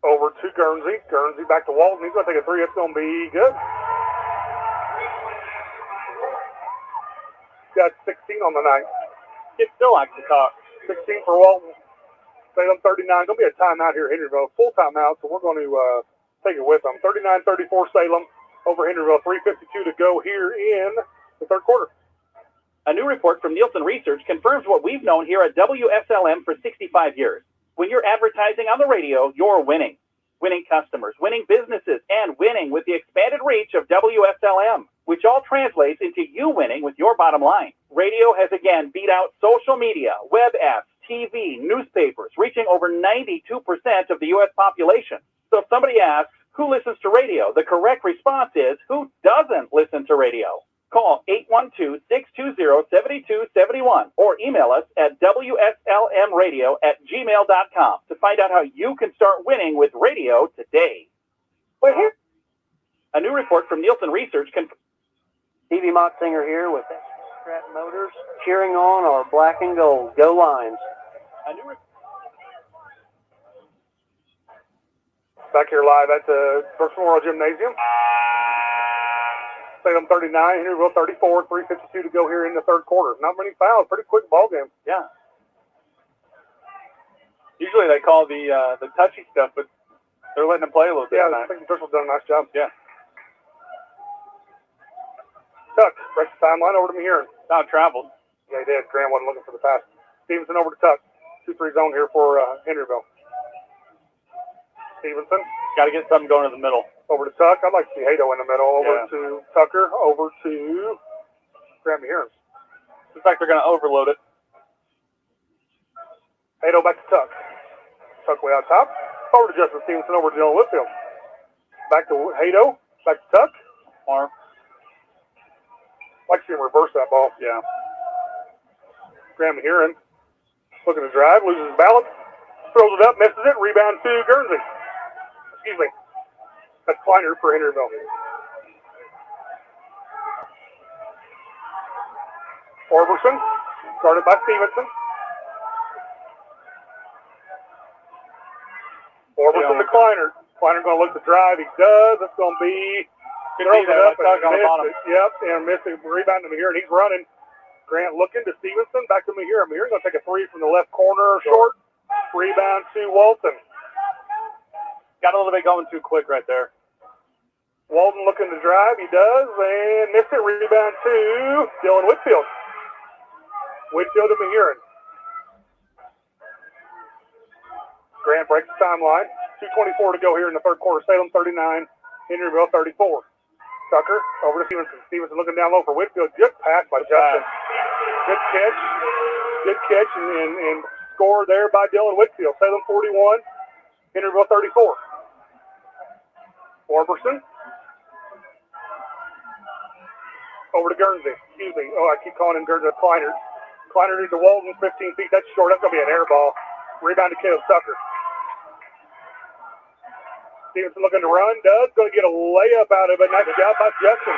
Over to Guernsey. Guernsey back to Walton. He's going to take a 3. It's going to be good. Got 16 on the night. Kid still likes to talk. 16 for Walton. Salem 39. Going to be a timeout here at Henryville. Full timeout, so we're going to take it with them. 39-34 Salem over Henryville. 3:52 to go here in the third quarter. A new report from Nielsen Research confirms what we've known here at WSLM for 65 years. When you're advertising on the radio, you're winning. Winning customers, winning businesses, and winning with the expanded reach of WSLM, which all translates into you winning with your bottom line. Radio has again beat out social media, web apps, TV, newspapers, reaching over 92% of the U.S. population. So if somebody asks, who listens to radio? The correct response is, who doesn't listen to radio? Call 812-620-7271 or email us at wslmradio@gmail.com to find out how you can start winning with radio today. We're here. A new report from Nielsen Research Stevie Motsinger here with Strat Motors, cheering on our black and gold. Go Lions. A new Back here live at the First Memorial Gymnasium. Salem 39, Henryville 34, 3:52 to go here in the third quarter. Not many fouls, pretty quick ball game. Yeah. Usually they call the touchy stuff, but they're letting them play a little bit. Yeah, I think the official's done a nice job. Yeah. Tuck, breaks the timeline over to Mahurin. Now traveled. Yeah, he did. Graham wasn't looking for the pass. Stevenson over to Tuck. 2-3 zone here for Henryville. Stevenson. Got to get something going in the middle. Over to Tuck. I'd like to see Hato in the middle. Over to Tucker. Over to Graham Mahurin. Looks like they're going to overload it. Hato back to Tuck. Tuck way out top. Over to Justin Stevenson. Over to Dylan Whitfield. Back to Hato. Back to Tuck. Arm. Like to see him reverse that ball. Yeah. Graham Mahurin looking to drive. Loses his balance. Throws it up. Misses it. Rebound to Guernsey. Excuse me. That's Kleiner for Henryville. Orberson, guarded by Stevenson. Orberson to Kleiner. Kleiner going to look to drive. He does. It's going to be. Throws it up and on the bottom. missed it. Yep, and missed it. Rebound to Mahurin. He's running. Grant looking to Stevenson. Back to Mahurin. Mahurin going to take a 3 from the left corner. Short. Rebound to Walton. Got a little bit going too quick right there. Walton looking to drive. He does. And missed it. Rebound to Dylan Whitfield. Whitfield to Mahurin. Grant breaks the timeline. 2:24 to go here in the third quarter. Salem 39, Henryville 34. Tucker over to Stevenson. Stevenson looking down low for Whitfield. Good pass by Justin. Good catch. Good catch and score there by Dylan Whitfield. Salem 41, Henryville 34. Orberson. Over to Guernsey. Excuse me. Oh, I keep calling him Guernsey. Kleiner. Kleiner to Walton, 15 feet. That's short. That's going to be an air ball. Rebound to Caleb Tucker. Stevenson looking to run. Does. Going to get a layup out of it. Nice job by Justin.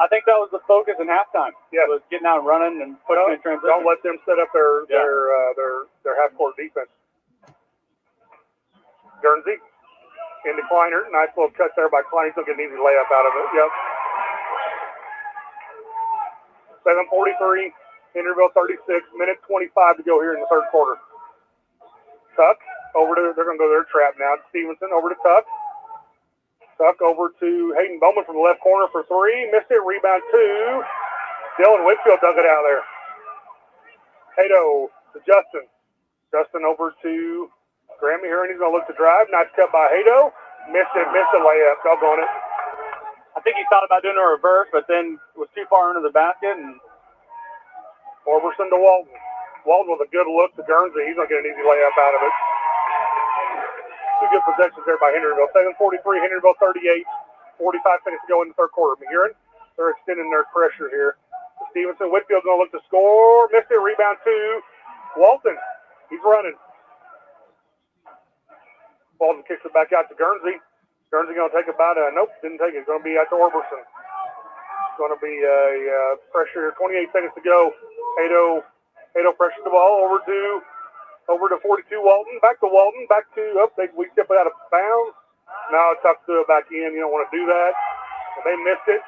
I think that was the focus in halftime. Yeah. Was getting out and running and pushing in transition. Don't let them set up their half-court defense. Guernsey into Kleiner. Nice little cut there by Kleiner. He's going to get an easy layup out of it. Yep. 7:43, Henryville 36, minute 25 to go here in the third quarter. Tuck over to, they're going to go to their trap now. Stevenson over to Tuck. Tuck over to Hayden Bowman from the left corner for three. Missed it. Rebound two. Dylan Whitfield dug it out there. Hato to Justin. Justin over to Graham here, and he's going to look to drive. Nice cut by Hato. Missed it. Missed the layup. Doggone it. I think he thought about doing a reverse, but then was too far into the basket. And Orberson to Walton. Walton with a good look to Guernsey. He's going to get an easy layup out of it. Two good possessions there by Henryville. 7:43, Henryville 38. 45 seconds to go in the third quarter. Mahurin, they're extending their pressure here. Stevenson, Whitfield going to look to score. Missed it. Rebound two. Walton, he's running. Walton kicks it back out to Guernsey. Guernsey going to take about a, nope, didn't take it. It's going to be out to Orberson. It's going to be a pressure. 28 seconds to go. Hato pressures the ball over to 42 Walton. Back to Walton. Back to, we stepped out of bounds. Now Tuck threw it back in. You don't want to do that. But they missed it.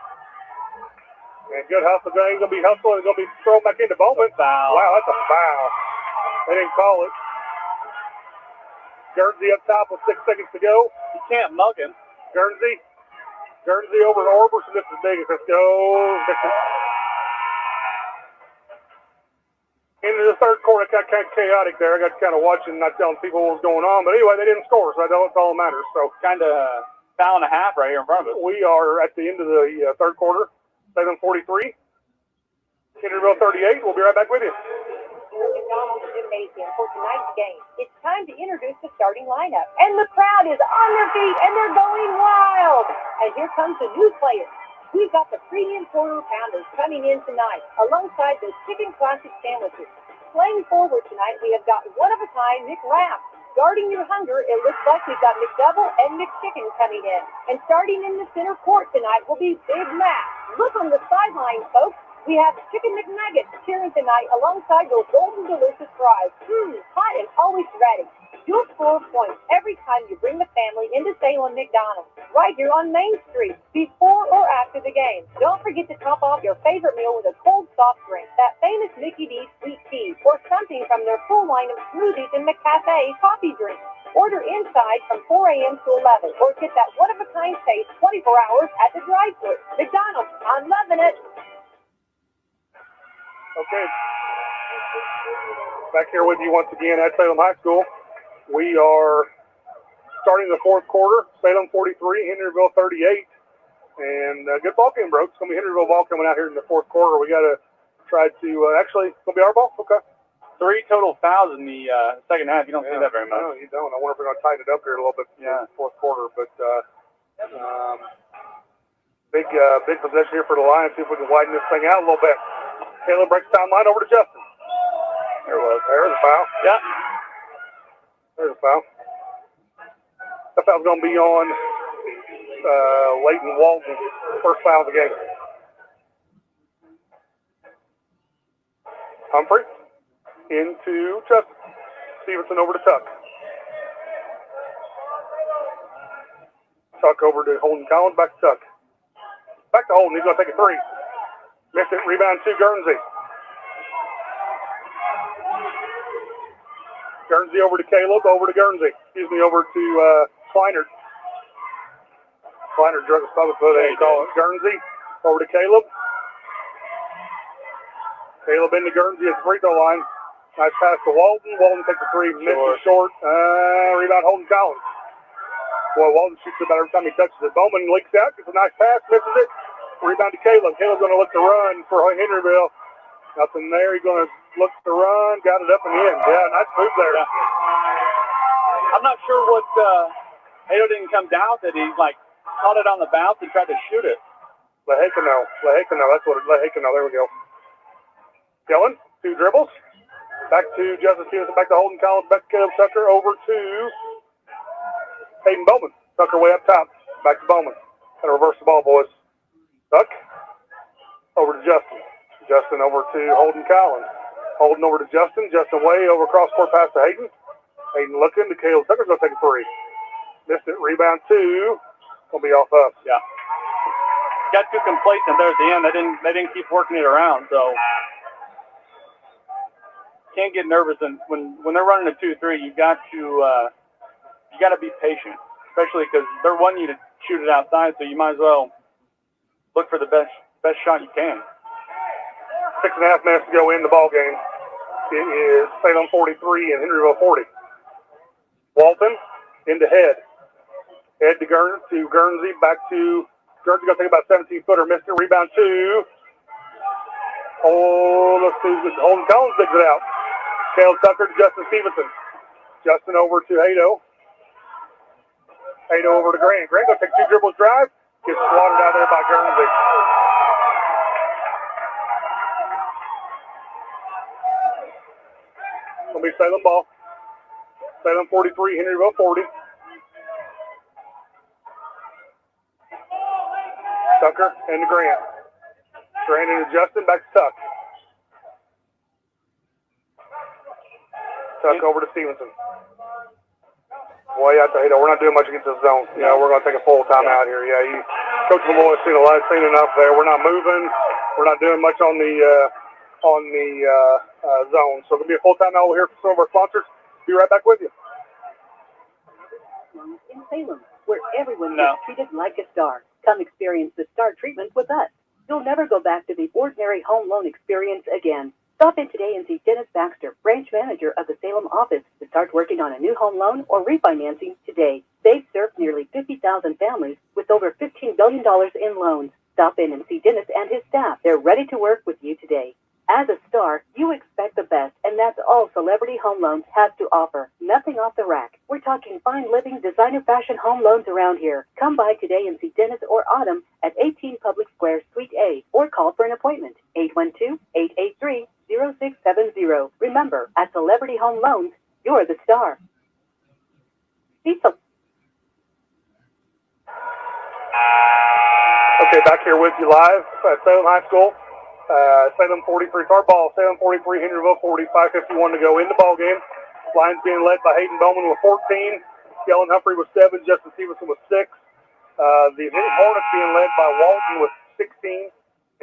And good hustle. He's going to be hustling. He's going to be thrown back into Bowman. Foul. Wow, that's a foul. They didn't call it. Guernsey up top with 6 seconds to go. You can't mug him. Guernsey over to Orberson. This is big. Let's go. Into the third quarter, it got kind of chaotic there. I got kind of watching, not telling people what was going on. But anyway, they didn't score, so that's all that matters. So kind of foul and a half right here in front of us. We are at the end of the third quarter. 7:43. Henryville 38. We'll be right back with you. McDonald's Gymnasium for tonight's game. It's time to introduce the starting lineup. And the crowd is on their feet, and they're going wild. And here comes the new players. We've got the premium quarter pounders coming in tonight, alongside the chicken classic sandwiches. Playing forward tonight, we have got one-of-a-kind McWrap. Guarding your hunger, it looks like we've got McDouble and McChicken coming in. And starting in the center court tonight will be Big Mac. Look on the sideline, folks. We have Chicken McNuggets cheering tonight alongside those golden delicious fries. Hot and always ready. You'll score points every time you bring the family into Salem McDonald's, right here on Main Street, before or after the game. Don't forget to top off your favorite meal with a cold soft drink, that famous Mickey D's sweet tea, or something from their full line of smoothies and McCafe coffee drinks. Order inside from 4 a.m. to 11, or get that one-of-a-kind taste 24 hours at the drive-thru. McDonald's, I'm loving it. Okay. Back here with you once again at Salem High School. We are starting the fourth quarter. Salem 43, Henryville 38. And good ball game, bro. It's going to be Henryville ball coming out here in the fourth quarter. We got to try to, actually, it's going to be our ball? Okay. 3 total fouls in the second half. You don't see that very much. No, you don't. I wonder if we're going to tighten it up here a little bit in the fourth quarter. But big possession here for the Lions. See if we can widen this thing out a little bit. Taylor breaks down line over to Justin. There it was. There's a foul. Yeah. There's a foul. That foul's going to be on Leighton Walton. First foul of the game. Humphrey into Justin. Stevenson over to Tuck. Tuck over to Holden Collins. Back to Tuck. Back to Holden. He's going to take a three. Missed it. Rebound to Guernsey. Guernsey over to Caleb. Over to Guernsey. Over to Kleiner. Kleiner drug his public, but they call it Guernsey. Over to Caleb. Caleb into Guernsey at the free throw line. Nice pass to Walton. Walton takes a three, misses short. Rebound Holden Collins. Boy, Walton shoots it about every time he touches it. Bowman leaks out, gets a nice pass, misses it. Rebound to Caleb. Caleb's going to look to run for Henryville. Nothing there. He's going to look to run. Got it up and in. Yeah, nice move there. Yeah. I'm not sure what Hato didn't come down with it. He caught it on the bounce and tried to shoot it. Lehekano. That's what it is. Lehekano. There we go. Kellen, 2 dribbles. Back to Justin Stevenson. Back to Holden Collins. Back to Caleb Tucker. Over to Hayden Bowman. Tucker way up top. Back to Bowman. Gotta reverse the ball, boys. Tuck. Over to Justin. Justin over to Holden Collins. Holden over to Justin. Justin way over cross court pass to Hayden. Hayden looking to Caleb Tucker's gonna take a three. Missed it. Rebound 2. Gonna be off us. Yeah. Got too complacent there at the end. They didn't keep working it around, so can't get nervous. And when they're running a 2-3, you got to be patient, especially because they're wanting you to shoot it outside. So you might as well look for the best shot you can. 6.5 minutes to go in the ball game. It is Salem 43 and Henryville 40. Walton into Head. Head to Guernsey. Back to Guernsey. Going to take about 17-footer. Missed it. Rebound 2. Oh, let's see. Holden Collins digs it out. Caleb Tucker to Justin Stevenson. Justin over to Hato. Hato over to Grant. Grant going to take 2 dribbles drive. Gets swatted out there by Guernsey. Going to be Salem ball. Salem 43, Henryville 40. Tucker and Grant. Grant into Justin, back to Tuck. Tuck over to Stevenson. Boy, I tell you, we're not doing much against this zone. You know, we're going to take a full timeout here. Yeah, Coach Malloy's seen enough there. We're not moving. We're not doing much on the zone. So it'll be a full timeout over here for some of our sponsors. Be right back with you. In Salem, where everyone gets treated like a star. Come experience the star treatment with us. You'll never go back to the ordinary home loan experience again. Stop in today and see Dennis Baxter, branch manager of the Salem office, to start working on a new home loan or refinancing today. They've served nearly 50,000 families with over $15 billion in loans. Stop in and see Dennis and his staff. They're ready to work with you today. As a star, you expect the best, and that's all Celebrity Home Loans has to offer. Nothing off the rack. We're talking fine living, designer fashion home loans around here. Come by today and see Dennis or Autumn at 18 Public Square, Suite A, or call for an appointment. 812-883-0670. Remember, at Celebrity Home Loans, you're the star. Cecil. Okay, back here with you live at Salem High School. Salem 43, our ball. Salem 43, Henryville 40, 5:51 to go in the ball game. Lions being led by Hayden Bowman with 14. Kellen Humphrey with 7. Justin Stevenson with 6. The Hornets being led by Walton with 16.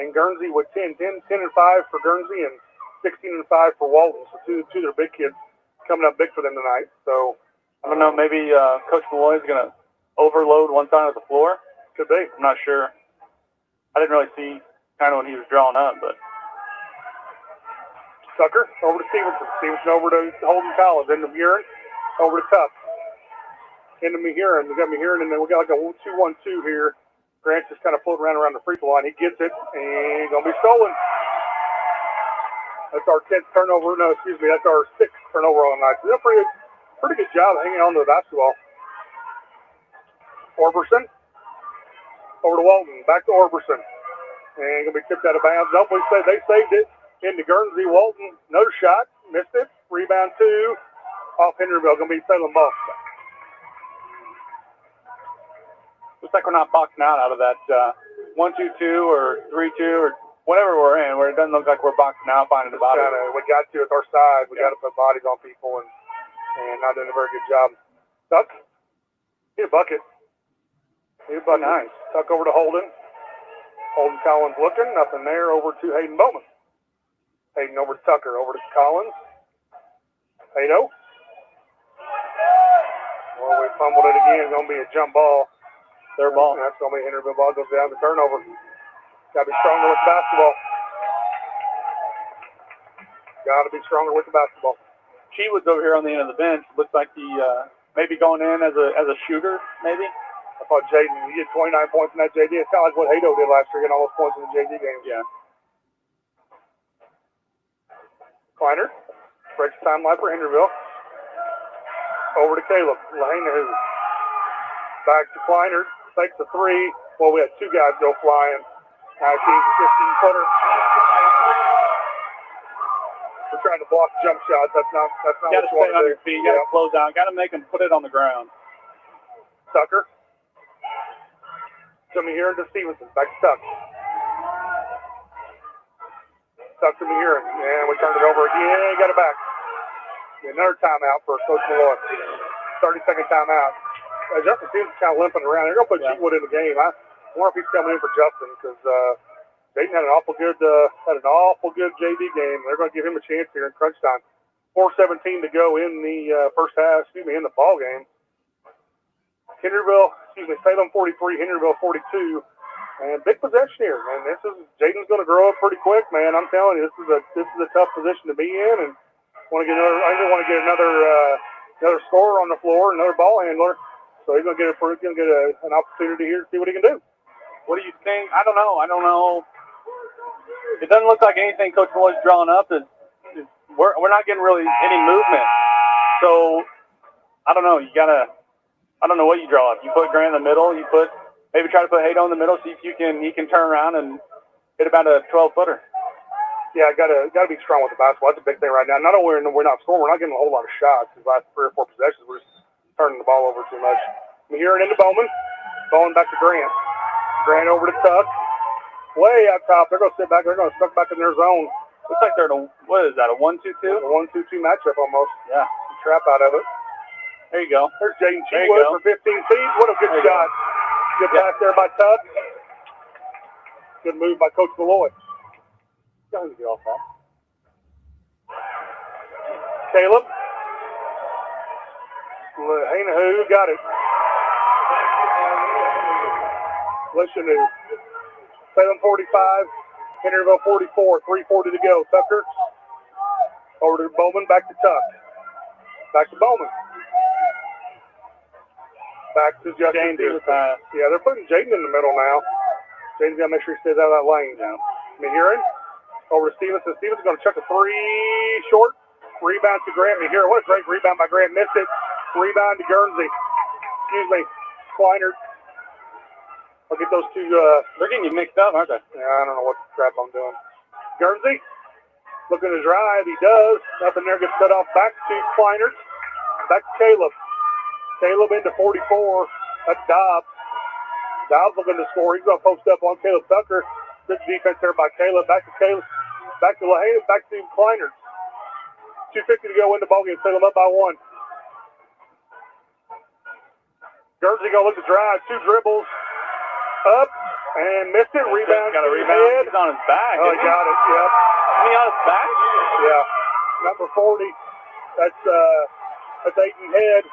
And Guernsey with 10. 10 and 5 for Guernsey and 16 and 5 for Walton. So two of their big kids coming up big for them tonight. So I don't know, maybe Coach Malloy is going to overload one side of the floor. Could be. I'm not sure. I didn't really see kind of when he was drawing up, but Tucker over to Stevenson. Stevenson over to Holden Collins. Into Murin. Over to Tuck. Into Murin. We got Murin, and then we got like a 2-1-2 here. Grant's just kind of floating around the free throw line. He gets it, and going to be stolen. That's our 10th turnover. No, excuse me. That's our 6th turnover on the night. So pretty good job hanging on to the basketball. Orberson. Over to Walton. Back to Orberson. And going to be tipped out of bounds. Nope, they saved it. Into Guernsey. Walton, no shot. Missed it. Rebound 2. Off Henryville. Going to be Salem ball. looks like we're not boxing out of that 1-2-2 or 3-2 or whatever we're in, where it doesn't look like we're boxing out, finding the body. We got to, it's our side. We got to put bodies on people and not doing a very good job. Tuck, hit a bucket. Nice. Tuck over to Holden. Holden Collins looking, nothing there. Over to Hayden Bowman. Hayden over to Tucker, over to Collins. Hato. Well, we fumbled it again. It's going to be a jump ball. Their ball. That's going to be Henryville ball. Goes down to turnover. Got to be stronger with basketball. Got to be stronger with the basketball. Chewood's over here on the end of the bench. Looks like he maybe going in as a shooter, maybe. I thought Jaden, he had 29 points in that JD. It's kind of like what Hato did last year, getting all those points in the JD game. Yeah. Kleiner breaks the timeline for Henryville. Over to Caleb. Lahaina back to Kleiner. Takes the three. Well, we had two guys go flying. Now he's a 15-footer. We're trying to block jump shots. That's not what Got to you want stay to on do. your feet. Got to close out. Got to make them put it on the ground. Tucker. To Mehiran to Stevenson. Back to Tuck. Tuck to Mehiran. And we turned it over again. Got it back. Another timeout for Coach Malloy. 30-second timeout. Justin Stevens kind of limping around. They're going to put Chewood in the game. I wonder if he's coming in for Justin because Dayton had an awful good JV game. They're going to give him a chance here in crunch time. 4:17 to go in the first half. In the ball game. Salem 43, Henryville 42, and big possession here. And Jaden's going to grow up pretty quick, man. I'm telling you, this is a tough position to be in, and I want to get another scorer on the floor, another ball handler. So he's going to get an opportunity here to see what he can do. What do you think? I don't know. It doesn't look like anything Coach Malloy's drawing up is we're not getting really any movement. So I don't know. I don't know what you draw up. You put Grant in the middle. Maybe try to put Hato in the middle. See if he can turn around and hit about a 12-footer. Yeah, gotta be strong with the basketball. That's a big thing right now. Not only we're not scoring, we're not getting a whole lot of shots. These last 3 or 4 possessions, we're just turning the ball over too much. Mehiran into Bowman. Bowman back to Grant. Grant over to Tuck. Way out top. They're going to sit back. They're going to stuck back in their zone. Looks like they're in what is that, a 1-2-2? A 1-2-2 matchup almost. Yeah. Trap out of it. There you go. There's Jaden Chewood for 15 feet. What a good shot. Good pass there by Tuck. Good move by Coach Malloy. Get off that. Caleb. Lahaina got it. Lishanu. Salem 45. Henryville 44. 3:40 to go. Tucker. Over to Bowman. Back to Tuck. Back to Bowman. Back to Justin Stevenson. Yeah, they're putting Jaden in the middle now. Jaden's got to make sure he stays out of that lane now. Mehiran over to Stevenson. Stevenson's going to chuck a three short. Rebound to Grant. Mehiran, what a great rebound by Grant. Missed it. Rebound to Guernsey. Kleiner. I'll get those two. They're getting you mixed up, aren't they? Yeah, I don't know what crap I'm doing. Guernsey looking to drive. He does. Nothing there. Gets cut off. Back to Kleiner. Back to Caleb. Caleb into 44. That's Dobbs. Dobbs looking to score. He's going to post up on Caleb Tucker. Good defense there by Caleb. Back to Caleb. Back to Lahaina. Back to Kleiner. 2:50 to go in the ballgame. Salem up by 1. Guernsey going to look to drive. 2 dribbles. Up. And missed it. Rebound. Got a rebound. He's on his back. Oh, he got it. Yep. He on his back? Yeah. Number 40. That's Aiton Head.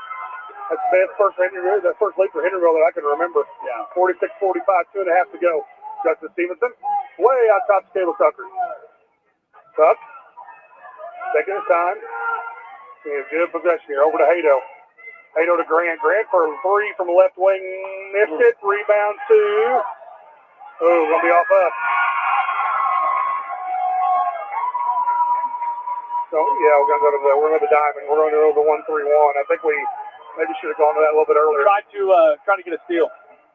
That's the best first lead for Henryville that I can remember. Yeah. 46-45, 2.5 to go. Justin Stevenson, way out top to Caleb Tucker. Tuck, taking his time. Good possession here. Over to Hato. Hato to Grant. Grant for a 3 from the left wing. Missed it. Rebound 2. Oh, going to be off up. So, yeah, we're going to go to the diamond. We're going to go to the 1-3-1. I think we maybe should have gone to that a little bit earlier. Try to get a steal.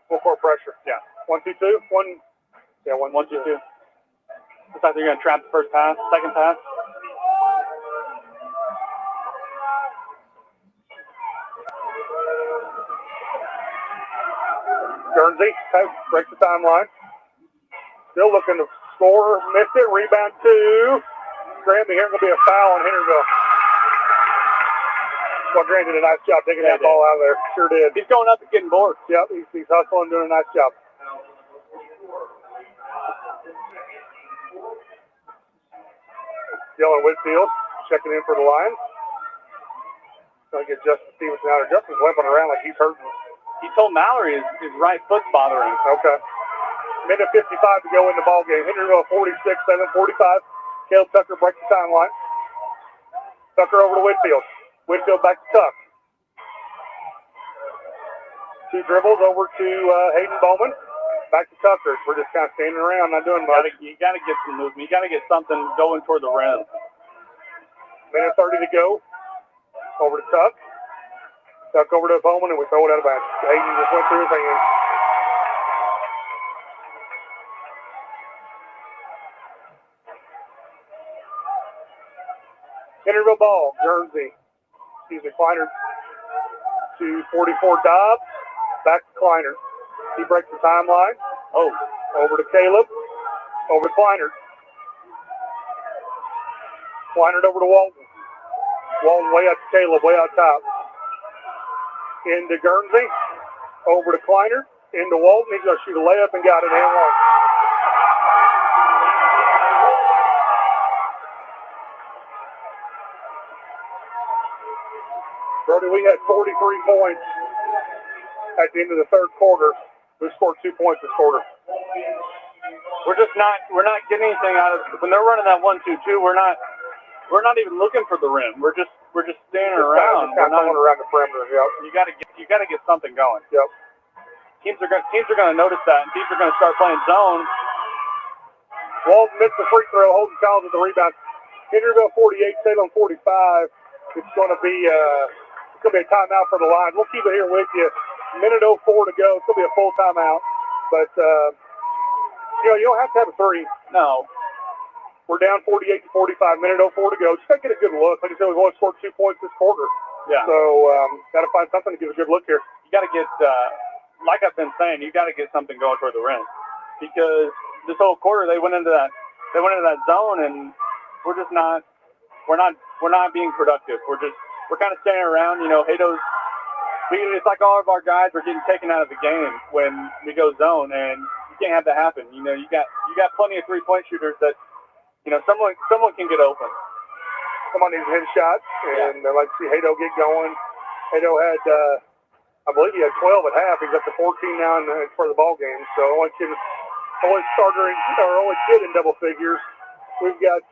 Full court pressure. Yeah. 1-2-2. 1-2-2. Looks like they're going to trap the first pass, second pass. Guernsey breaks the timeline. Still looking to score. Missed it. Rebound 2. Grant, here going to be a foul on Henryville. Well, Grant did a nice job taking that ball out of there. Sure did. He's going up and getting bored. Yep, he's hustling, doing a nice job. Dylan Whitfield checking in for the Lions. Going to get Justin Stevenson out there. Justin's limping around like he's hurting. He told Mallory his right foot's bothering him. Okay. Minute 55 to go in the ball game. Henryville 46, 7-45. Caleb Tucker breaks the timeline. Tucker over to Whitfield. Whitfield back to Tuck. 2 dribbles over to Hayden Bowman. Back to Tucker. We're just kind of standing around, not doing much. You got to get some movement. You got to get something going toward the rim. Minute 30 to go. Over to Tuck. Tuck over to Bowman, and we throw it out of bounds. Hayden just went through his hands. Henryville ball. Guernsey. Kleiner to 44 Dobbs. Back to Kleiner. He breaks the timeline. Oh, over to Caleb. Over to Kleiner. Kleiner over to Walton. Walton way out to Caleb, way out top. Into Guernsey. Over to Kleiner. Into Walton. He's going to shoot a layup and got it and one. Brody, we had 43 points at the end of the third quarter. We scored 2 points this quarter. We're not getting anything out of when they're running that 1-2-2. We're not even looking for the rim. We're just standing around. We're not going around the perimeter. Yep. You got to get something going. Yep. Teams are going to notice that, and teams are going to start playing zone. Walton missed the free throw. Holden Collins with the rebound. Henryville 48, Salem 45. It's going to be a timeout for the Lions. We'll keep it here with you. Minute 04 to go. It's going to be a full timeout. But, you don't have to have a three. No. We're down 48 to 45. Minute 04 to go. Just got to get a good look. Like I said, we've only scored 2 points this quarter. Yeah. So, got to find something to get a good look here. You got to get, like I've been saying, you got to get something going toward the rim. Because this whole quarter they went into that zone, and we're not being productive. We're kind of standing around. Hado's. It's like all of our guys are getting taken out of the game when we go zone, and you can't have that happen. You got plenty of 3-point shooters that someone can get open. Someone needs a hit shot, and I'd like to see Hado get going. Hado had, I believe he had 12 at half. He's up to 14 now for the ball game. So only kid in double figures. We've got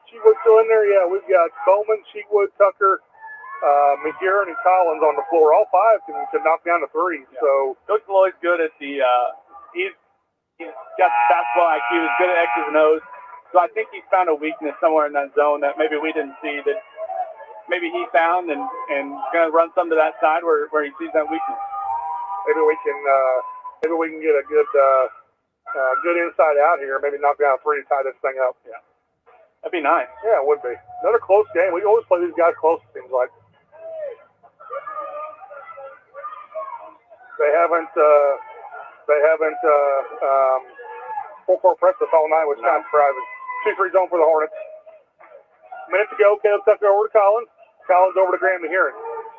Cheatwood still in there. Yeah, we've got Bowman, Cheatwood, Tucker, McGarren, and Collins on the floor. All 5 can knock down the threes. Yeah. So Coach Lloyd's good at the. He's got basketball IQ. He's good at X's and O's. So I think he's found a weakness somewhere in that zone that maybe we didn't see, that maybe he found, and going to run some to that side where he sees that weakness. Maybe we can get a good inside out here. Maybe knock down a 3 to tie this thing up. Yeah, that'd be nice. Yeah, it would be. Another close game. We always play these guys close, it seems like. They haven't full court pressed us all night, which is kind of surprising. 2-3 zone for the Hornets. Minute to go. Caleb Tucker over to Collins. Collins over to Graham Mahiran.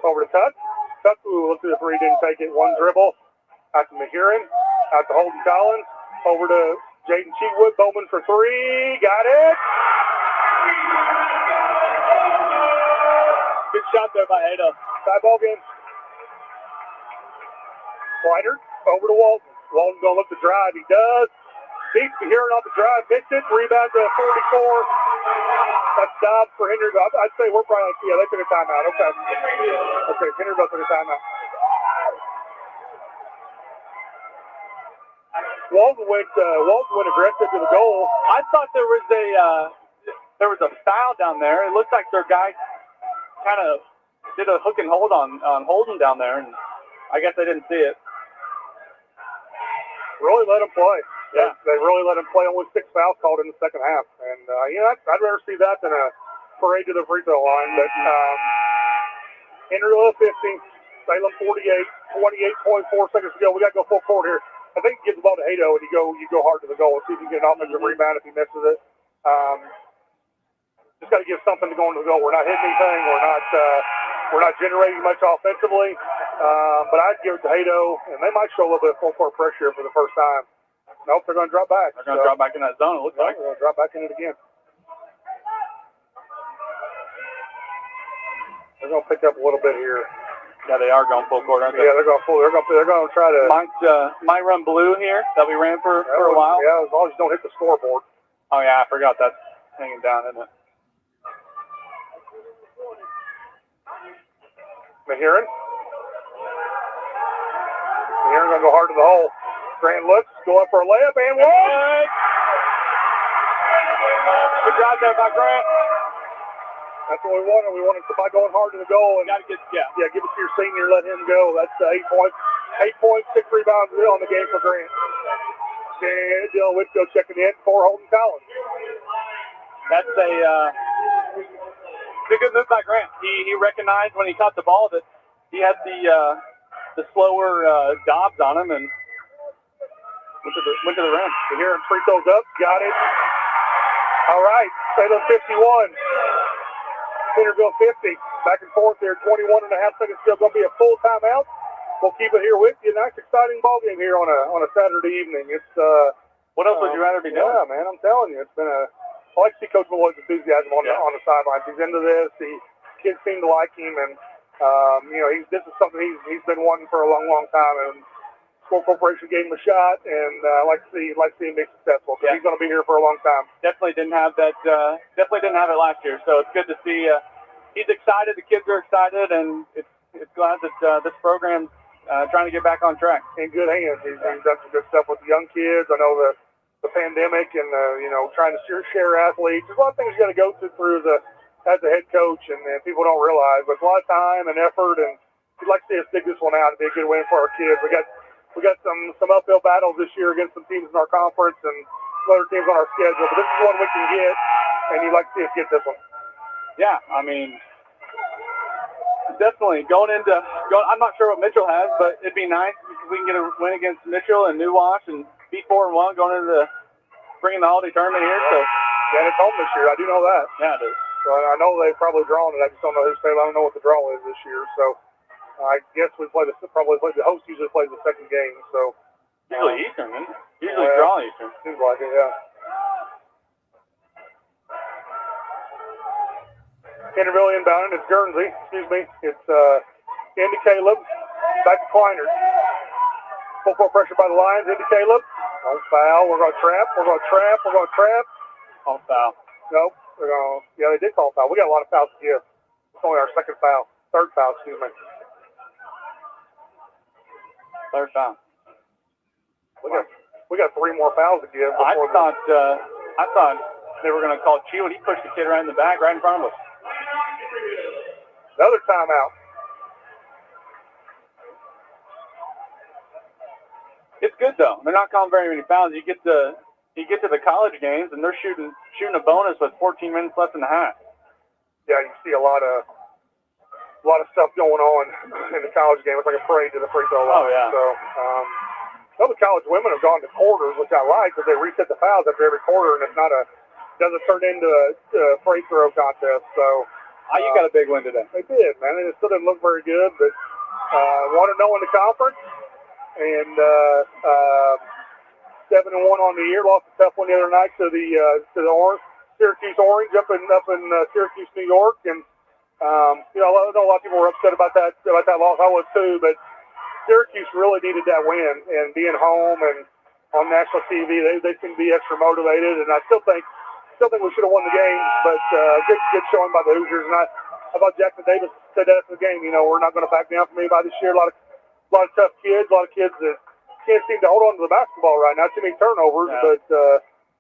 Over to Tuck. Tuck, looked through the 3, didn't take it. 1 dribble. Out to Mahiran. Out to Holden Collins. Over to Jaden Cheatwood. Bowman for 3. Got it. Good shot there by Hado. Tie ball game. Kleiner over to Walton. Walton's going to look to drive. He does. Beats Mahiran off the drive. Hits it. Rebound to 44. That's Dobbs for Henryville. I'd say we're probably, they took a timeout. Okay, Henryville took a timeout. Walton went aggressive to the goal. I thought there was a foul down there. It looks like their guy kind of did a hook and hold on Holden down there, and I guess they didn't see it. Really let him play. Yeah. They really let him play. Only 6 fouls called in the second half. And, I'd rather see that than a parade to the free throw line. But Henryville 50, Salem 48, 28.4 seconds to go. We got to go full court here. I think he gives the ball to Hado, and you go hard to the goal. See if you can get an offensive rebound if he misses it. Just got to give something to go into the goal. We're not hitting anything. We're not generating much offensively. But I'd give it to Hado, and they might show a little bit of full court pressure for the first time. Nope, they're going to drop back. They're going to drop back in that zone, it looks like. They're going to drop back in it again. They're going to pick up a little bit here. Yeah, they are going full court, aren't they? Yeah, they're going full. They're going to try to. Might run blue here that we ran for a while. Yeah, as long as you don't hit the scoreboard. Oh, yeah, I forgot that's hanging down, isn't it? Mahiran going to go hard to the hole. Grant looks, go up for a layup, and one. Good job there by Grant. That's what we wanted. We wanted somebody going hard to the goal. And Got to get, give it to your senior, let him go. That's 8 points, 6 rebounds on the game for Grant. And Dylan Whitfield checking in for Holden Collins. That's a good move by Grant. He recognized when he caught the ball that he had the slower dobs on him and went to the rim. So here, free throws up, got it. All right, Salem 51. Henryville 50. Back and forth there, 21 and a half seconds still. Going to be a full timeout. We'll keep it here with you. Nice, exciting ball game here on a Saturday evening. It's what else would you rather be doing? Yeah, man, I'm telling you, it's been I like to see Coach Malloy's enthusiasm on the sidelines. He's into this. Kids seem to like him, and this is something he's been wanting for a long, long time. And Sport Corporation gave him a shot, and I like to see him be successful. So he's going to be here for a long time. Definitely didn't have that. Definitely didn't have it last year. So it's good to see. He's excited. The kids are excited, and it's glad that this program's trying to get back on track. In good hands. He's done some good stuff with the young kids. I know the pandemic and trying to share athletes. There's a lot of things you got to go through as a head coach, and people don't realize. But it's a lot of time and effort, and we'd like to see us dig this one out. It'd be a good win for our kids. We got some uphill battles this year against some teams in our conference and some other teams on our schedule, but this is one we can get, and you'd like to see us get this one. Yeah, I mean, definitely I'm not sure what Mitchell has, but it'd be nice if we can get a win against Mitchell and New Wash and be 4-1 going into bringing the holiday tournament here. So yeah, it's home this year. I do know that. Yeah, it is. So I know they've probably drawn it. I just don't know who's playing. I don't know what the draw is this year. So I guess the host usually plays the second game. So usually Eastern, isn't it? Usually draw Eastern. Seems like it, yeah. Henryville inbound. It's Guernsey. Excuse me. It's into Caleb. Back to Kleiner. Full court pressure by the Lions. Into Caleb. On foul. We're going to trap. On foul. Nope. They did call foul. We got a lot of fouls to give. It's only our second foul. Third foul, excuse me. Third foul. We got 3 more fouls to give. I thought they were going to call Chew, and he pushed the kid right in the back, right in front of us. Another timeout. It's good though. They're not calling very many fouls. You get to the college games, and they're shooting a bonus with 14 minutes left in the half. Yeah, you see a lot of stuff going on in the college game. It's like a parade to the free throw line. Oh yeah. So the college women have gone to quarters, which I like, because they reset the fouls after every quarter, and it's doesn't turn into a free throw contest. So you got a big win today. They did, man. It still didn't look very good, but 1-0 in the conference, and 7-1 on the year. Lost a tough one the other night to the Syracuse Orange up in Syracuse, New York, and I know a lot of people were upset about that loss. I was too, but Syracuse really needed that win, and being home and on national TV, they seem to be extra motivated, and I still think we should have won the game, but good showing by the Hoosiers. And I thought Jackson Davis said that after the game. We're not going to back down from anybody this year. A lot of tough kids, a lot of kids that can't seem to hold on to the basketball right now. Too many turnovers, but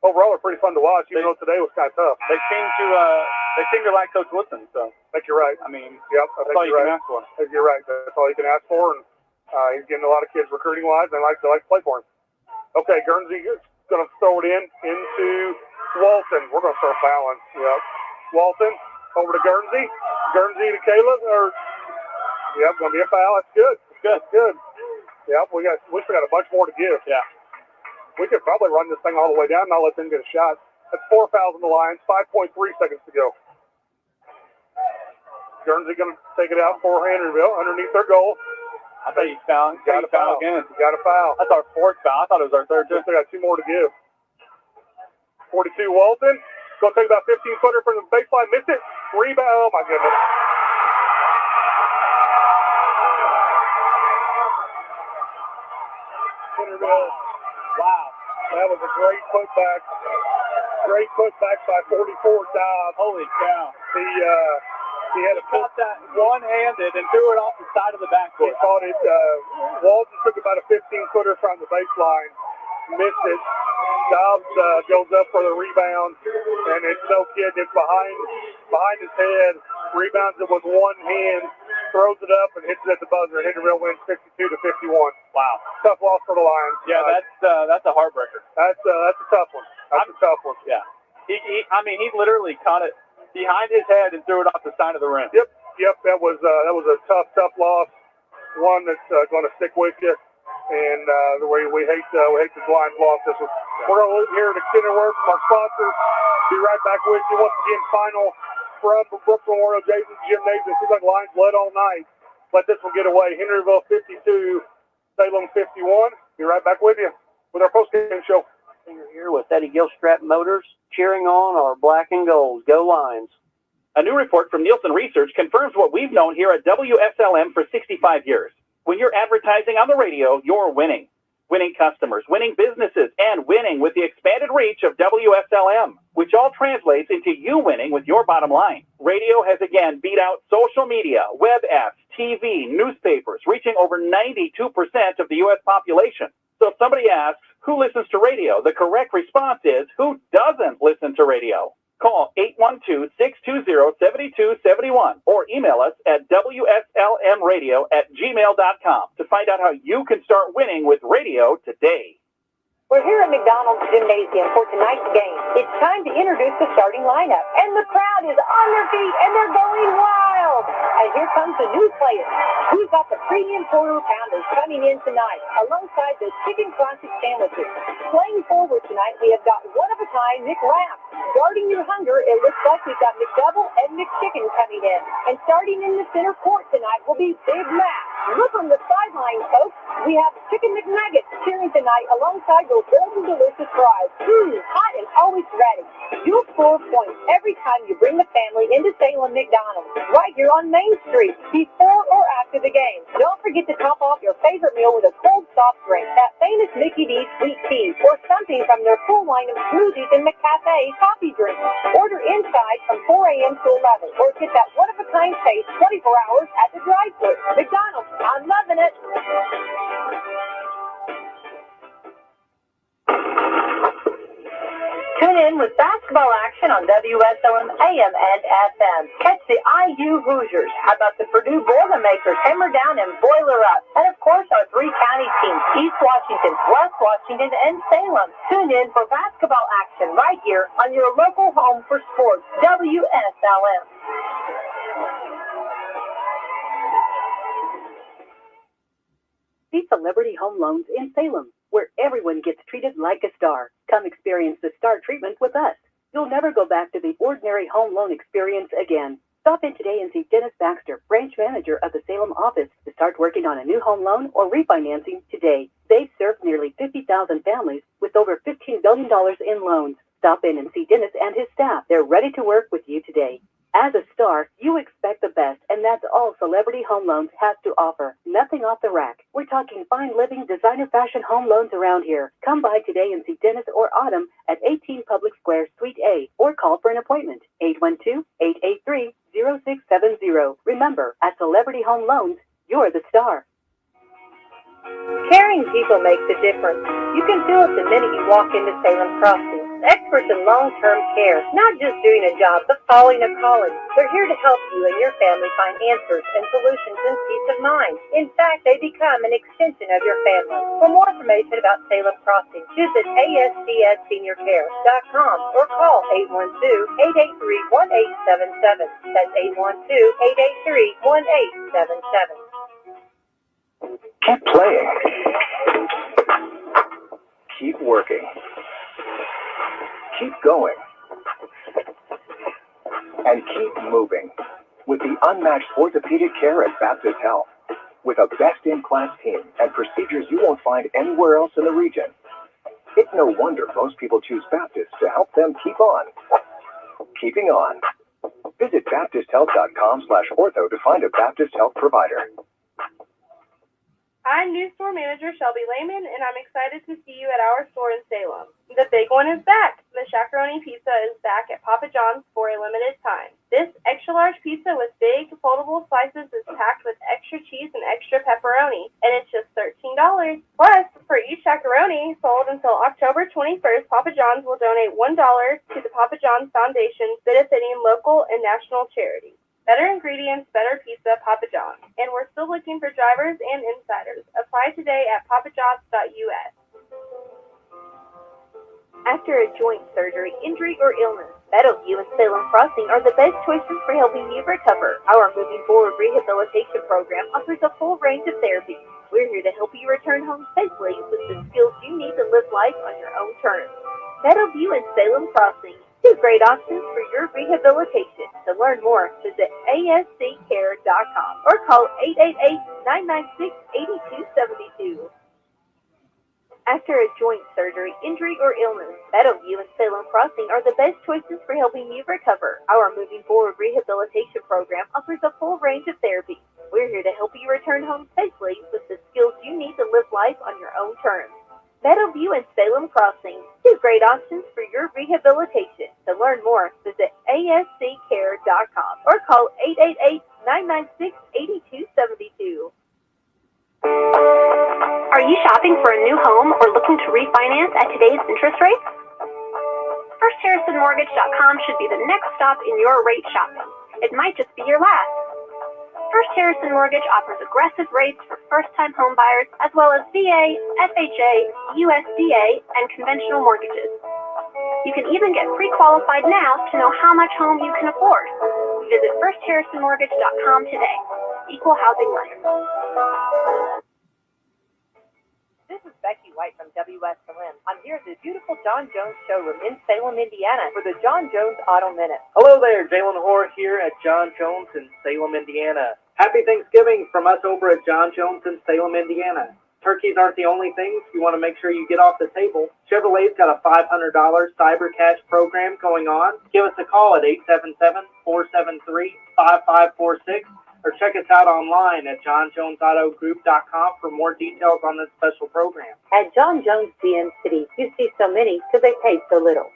overall they're pretty fun to watch. Even though today was kind of tough. They seem to like Coach Woodson. So I think you're right. I mean, yep, that's all you can ask for. I think you're right. That's all you can ask for, and he's getting a lot of kids recruiting wise. And they like to play for him. Okay, Guernsey is going to throw it into Walton. We're going to start fouling. Yep. Walton over to Guernsey. Guernsey to Caleb. Going to be a foul. That's good. That's good. Yep. We still got a bunch more to give. Yeah. We could probably run this thing all the way down and not let them get a shot. That's 4 fouls on the Lions. 5.3 seconds to go. Guernsey going to take it out for Henryville underneath their goal. I thought you fouled. Got a foul again. Got a foul. That's our 4th foul. I thought it was our 3rd too. We still got 2 more to give. 42 Walton. Going to take about 15-footer from the baseline. Missed it. Rebound. Oh, my goodness. Henryville. Wow. That was a great putback. Great putback by 44 Dobbs. Holy cow. He had a caught that one-handed and threw it off the side of the He backboard. caught it. Walton took about a 15-footer from the baseline, missed it. Dobbs goes up for the rebound, and it's no kidding. It's behind his head. Rebounds it with one hand, throws it up, and hits it at the buzzer. Henryville wins 52-51. Wow. Tough loss for the Lions. Yeah, that's a heartbreaker. That's a tough one. That's a tough one. Yeah. He literally caught it behind his head and threw it off the side of the rim. Yep. That was a tough loss. One that's going to stick with you. And we hate the Lions loss this one. We're going to leave here at extended word from our sponsors. Be right back with you. Once again, final from Brooklyn Memorial Gymnasium. It seems like Lions led all night. Let this one get away. Henryville 52, Salem 51. Be right back with you with our post-game show. We're here with Eddie Gilstrap Motors, cheering on our black and gold. Go Lions. A new report from Nielsen Research confirms what we've known here at WSLM for 65 years. When you're advertising on the radio, you're winning. Winning customers, winning businesses, and winning with the expanded reach of WSLM, which all translates into you winning with your bottom line. Radio has again beat out social media, web apps, TV, newspapers, reaching over 92% of the U.S. population. So if somebody asks, who listens to radio? The correct response is, who doesn't listen to radio? Call 812-620-7271 or email us at wslmradio@gmail.com to find out how you can start winning with radio today. We're here at McDonald's Gymnasium for tonight's game. It's time to introduce the starting lineup, and the crowd is on their feet, and they're going wild. And here comes the new players. We've got the premium quarter pounders coming in tonight, alongside the chicken classic sandwiches. Playing forward tonight, we have got one-of-a-kind McWrap. Guarding your hunger, it looks like we've got McDouble and McChicken coming in. And starting in the center court tonight will be Big Mac. Look on the sideline, folks. We have Chicken McNuggets cheering tonight alongside those golden delicious fries. Hot and always ready. You'll score points every time you bring the family into Salem McDonald's, right here on Main Street, before or after the game. Don't forget to top off your favorite meal with a cold soft drink, that famous Mickey D's sweet tea, or something from their full line of smoothies and McCafe coffee drinks. Order inside from 4 a.m. to 11, or get that one-of-a-kind taste 24 hours at the drive-thru. McDonald's, I'm loving it. Tune in with basketball action on WSLM AM and FM. Catch the IU Hoosiers. How about the Purdue Boilermakers, Hammer Down and Boiler Up? And of course, our three county teams, East Washington, West Washington, and Salem. Tune in for basketball action right here on your local home for sports, WSLM. See Celebrity Home Loans in Salem, where everyone gets treated like a star. Come experience the star treatment with us. You'll never go back to the ordinary home loan experience again. Stop in today and see Dennis Baxter, branch manager of the Salem office, to start working on a new home loan or refinancing today. They've served nearly 50,000 families with over $15 billion in loans. Stop in and see Dennis and his staff. They're ready to work with you today. As a star, you expect the best, and that's all Celebrity Home Loans has to offer. Nothing off the rack. We're talking fine living, designer fashion home loans around here. Come by today and see Dennis or Autumn at 18 Public Square, Suite A, or call for an appointment. 812-883-0670. Remember, at Celebrity Home Loans, you're the star. Caring people makes a difference. You can feel it the minute you walk into Salem Crossing. Experts in long-term care, not just doing a job, but following a calling. They're here to help you and your family find answers and solutions and peace of mind. In fact, they become an extension of your family. For more information about Salem Crossing, visit ASCSSeniorCare.com or call 812-883-1877. That's 812-883-1877. Keep playing. Keep working. Keep going. And keep moving with the unmatched orthopedic care at Baptist Health. With a best-in-class team and procedures you won't find anywhere else in the region. It's no wonder most people choose Baptist to help them keep on. Keeping on. Visit BaptistHealth.com/ortho to find a Baptist Health provider. I'm new store manager Shelby Lehman, and I'm excited to see you at our store in Salem. The big one is back. The Shakaroni Pizza is back at Papa John's for a limited time. This extra large pizza with big foldable slices is packed with extra cheese and extra pepperoni, and it's just $13. Plus, for each shakaroni sold until October 21st, Papa John's will donate $1 to the Papa John's Foundation, benefiting local and national charities. Better ingredients, better pizza, Papa John's. And we're still looking for drivers and insiders. Apply today at papajobs.us. After a joint surgery, injury, or illness, Meadowview and Salem Crossing are the best choices for helping you recover. Our Moving Forward Rehabilitation Program offers a full range of therapies. We're here to help you return home safely with the skills you need to live life on your own terms. Meadowview and Salem Crossing, two great options for your rehabilitation. To learn more, visit asccare.com or call 888-996-8272. After a joint surgery, injury, or illness, Meadowview and Salem Crossing are the best choices for helping you recover. Our Moving Forward Rehabilitation Program offers a full range of therapies. We're here to help you return home safely with the skills you need to live life on your own terms. Meadowview and Salem Crossing, two great options for your rehabilitation. To learn more, visit asccare.com or call 888-996-8272. Are you shopping for a new home or looking to refinance at today's interest rates? FirstHarrisonMortgage.com should be the next stop in your rate shopping. It might just be your last. First Harrison Mortgage offers aggressive rates for first-time home buyers as well as VA, FHA, USDA, and conventional mortgages. You can even get pre-qualified now to know how much home you can afford. Visit FirstHarrisonMortgage.com today. Equal housing lender. This is Becky White from Wslm. I'm here at the beautiful John Jones showroom in Salem, Indiana for the John Jones Auto Minute. Hello there, Jalen Hoare here at John Jones in Salem, Indiana. Happy Thanksgiving from us over at John Jones in Salem, Indiana. Turkeys aren't the only things you want to make sure you get off the table. Chevrolet's got a $500 Cyber Cash program going on. Give us a call at 877-473-5546 or check us out online at johnjonesautogroup.com for more details on this special program. At John Jones GM City, you see so many because they pay so little.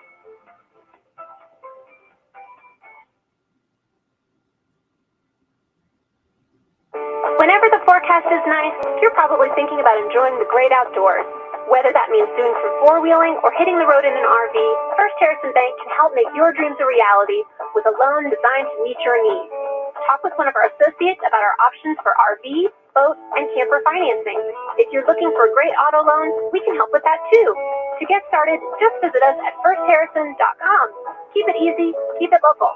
Whenever the forecast is nice, you're probably thinking about enjoying the great outdoors. Whether that means doing some four-wheeling or hitting the road in an RV, First Harrison Bank can help make your dreams a reality with a loan designed to meet your needs. Talk with one of our associates about our options for RV, boat, and camper financing. If you're looking for a great auto loan, we can help with that too. To get started, just visit us at firstharrison.com. Keep it easy, keep it local.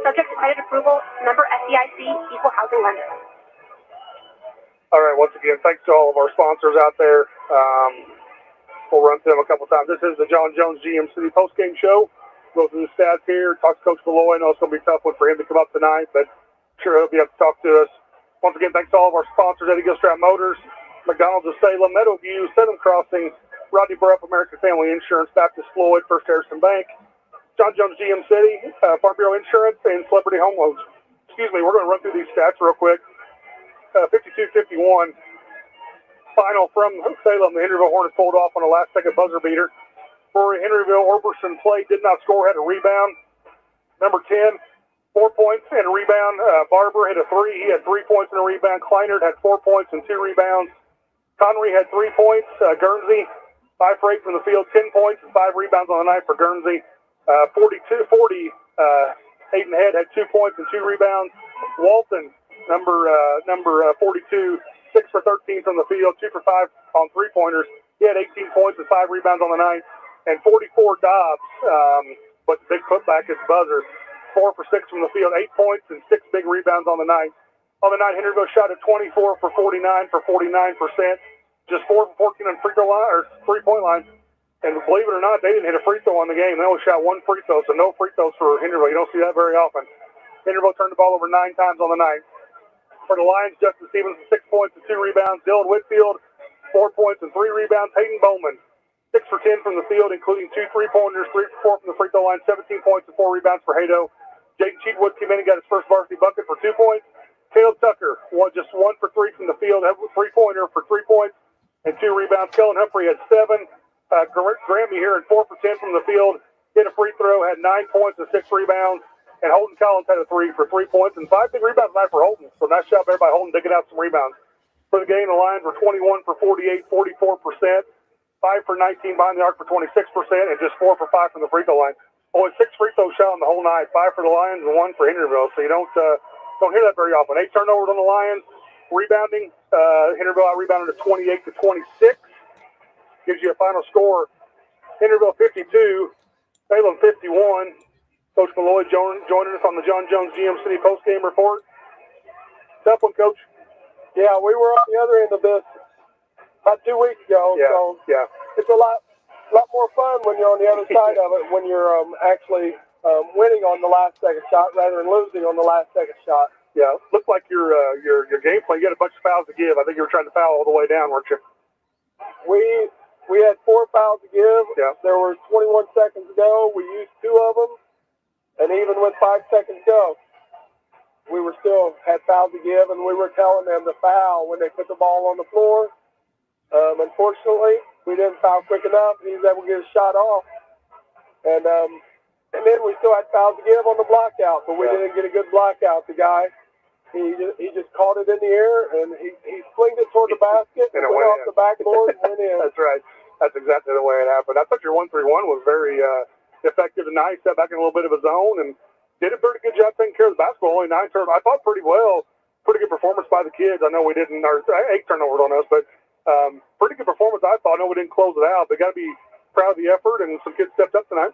Subject to credit approval, member FDIC, equal housing lender. All right, once again, thanks to all of our sponsors out there. We'll run through them a couple times. This is the John Jones GM City postgame show. Go through the stats here, talk to Coach Malloy. I know it's going to be a tough one for him to come up tonight, but sure he'll be able to talk to us. Once again, thanks to all of our sponsors, Eddie Gilstrap Motors, McDonald's of Salem, Meadowview, Salem Crossing, Rodney Burrup, American Family Insurance, Baptist Floyd, First Harrison Bank, John Jones GM City, Farm Bureau Insurance, and Celebrity Home Loans. Excuse me, we're going to run through these stats real quick. 52-51. Final from Salem. The Henryville Hornets pulled off on a last-second buzzer beater. For Henryville, Orberson played, did not score, had a rebound. Number 10, 4 points and a rebound. Barber hit a three. He had 3 points and a rebound. Kleinert had 4 points and 2 rebounds. Connery had 3 points. Guernsey, 5 for 8 from the field, 10 points and 5 rebounds on the night for Guernsey. 40, Hayden Head had 2 points and 2 rebounds. Walton, number 42, 6 for 13 from the field, 2 for 5 on 3-pointers. He had 18 points and 5 rebounds on the night. And 44 Dobbs, but the big putback is buzzer. 4 for 6 from the field, 8 points and 6 big rebounds on the night. On the night, Henryville shot at 24 for 49 for 49%. Just 4 for 14 on free throw line or 3-point line. And believe it or not, they didn't hit a free throw on the game. They only shot 1 free throw, so no free throws for Henryville. You don't see that very often. Henryville turned the ball over 9 times on the night. For the Lions, Justin Stevens, 6 points and 2 rebounds. Dylan Whitfield, 4 points and 3 rebounds. Hayden Bowman, 6 for 10 from the field, including 2 3-pointers, 3 for 4 from the free throw line, 17 points and 4 rebounds for Haydo. Jaden Cheatwood came in and got his first varsity bucket for 2 points. Caleb Tucker, just 1 for 3 from the field, had a 3-pointer for 3 points and 2 rebounds. Kellen Humphrey had 7. Grammy here at 4 for 10 from the field, hit a free throw, had 9 points and 6 rebounds. And Holden Collins had a 3 for 3 points and 5 big rebounds tonight for Holden. So nice job there by Holden digging out some rebounds. For the game, the Lions were 21 for 48, 44%, 5 for 19 behind the arc for 26%, and just 4 for 5 from the free throw line. Only 6 free throws shot on the whole night, 5 for the Lions and 1 for Henryville. So you don't hear that very often. 8 turnovers on the Lions. Rebounding, Henryville out-rebounded to 28 to 26. Gives you a final score. Henryville 52, Salem 51. Coach Malloy joining us on the John Jones GM City postgame report. Tough one, Coach. Yeah, we were on the other end of this about 2 weeks ago. Yeah, so yeah. It's a lot more fun when you're on the other side of it, when you're actually winning on the last second shot rather than losing on the last second shot. Yeah, looked like your game plan. You had a bunch of fouls to give. I think you were trying to foul all the way down, weren't you? We had 4 fouls to give. Yeah. There were 21 seconds to go. We used 2 of them, and even with 5 seconds to go, we were still had fouls to give, and we were telling them to foul when they put the ball on the floor. Unfortunately, we didn't foul quick enough. He was able to get a shot off, and then we still had fouls to give on the block out, but we didn't get a good block out. The guy, he just caught it in the air, and he slinged it toward the basket and went off the backboard and went in. That's right. That's exactly the way it happened. I thought your 1-3-1 was very effective tonight. Set back in a little bit of a zone and did a pretty good job taking care of the basketball. Only 9 turnovers. I thought pretty well. Pretty good performance by the kids. I know we didn't, or 8 turnovers on us, but pretty good performance, I thought. I know we didn't close it out, but got to be proud of the effort, and some kids stepped up tonight.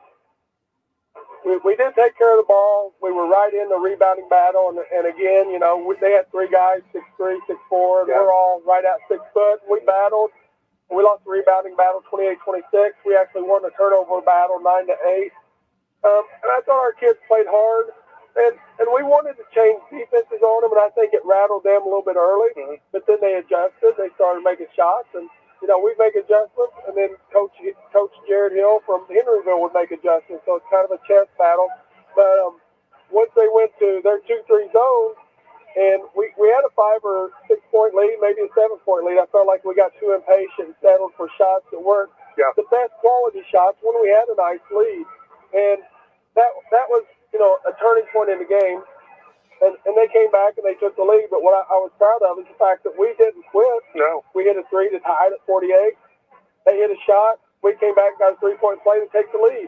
We did take care of the ball. We were right in the rebounding battle, and again, you know, they had 3 guys, 6'3", 6'4", and we're all right at 6 foot. We battled. We lost the rebounding battle 28-26. We actually won the turnover battle 9-8. And I thought our kids played hard, and we wanted to change defenses on them, and I think it rattled them a little bit early. Mm-hmm. But then they adjusted. They started making shots, and you know, we make adjustments, and then Coach Jared Hill from Henryville would make adjustments. So it's kind of a chess battle. But once they went to their 2-3 zone, and we had a 5 or 6 point lead, maybe a 7 point lead. I felt like we got too impatient and settled for shots that weren't the best quality shots when we had a nice lead. And that was, you know, a turning point in the game. And they came back and they took the lead. But what I was proud of is the fact that we didn't quit. No. We hit a 3 to tie it at 48. They hit a shot. We came back and got a 3-point play to take the lead.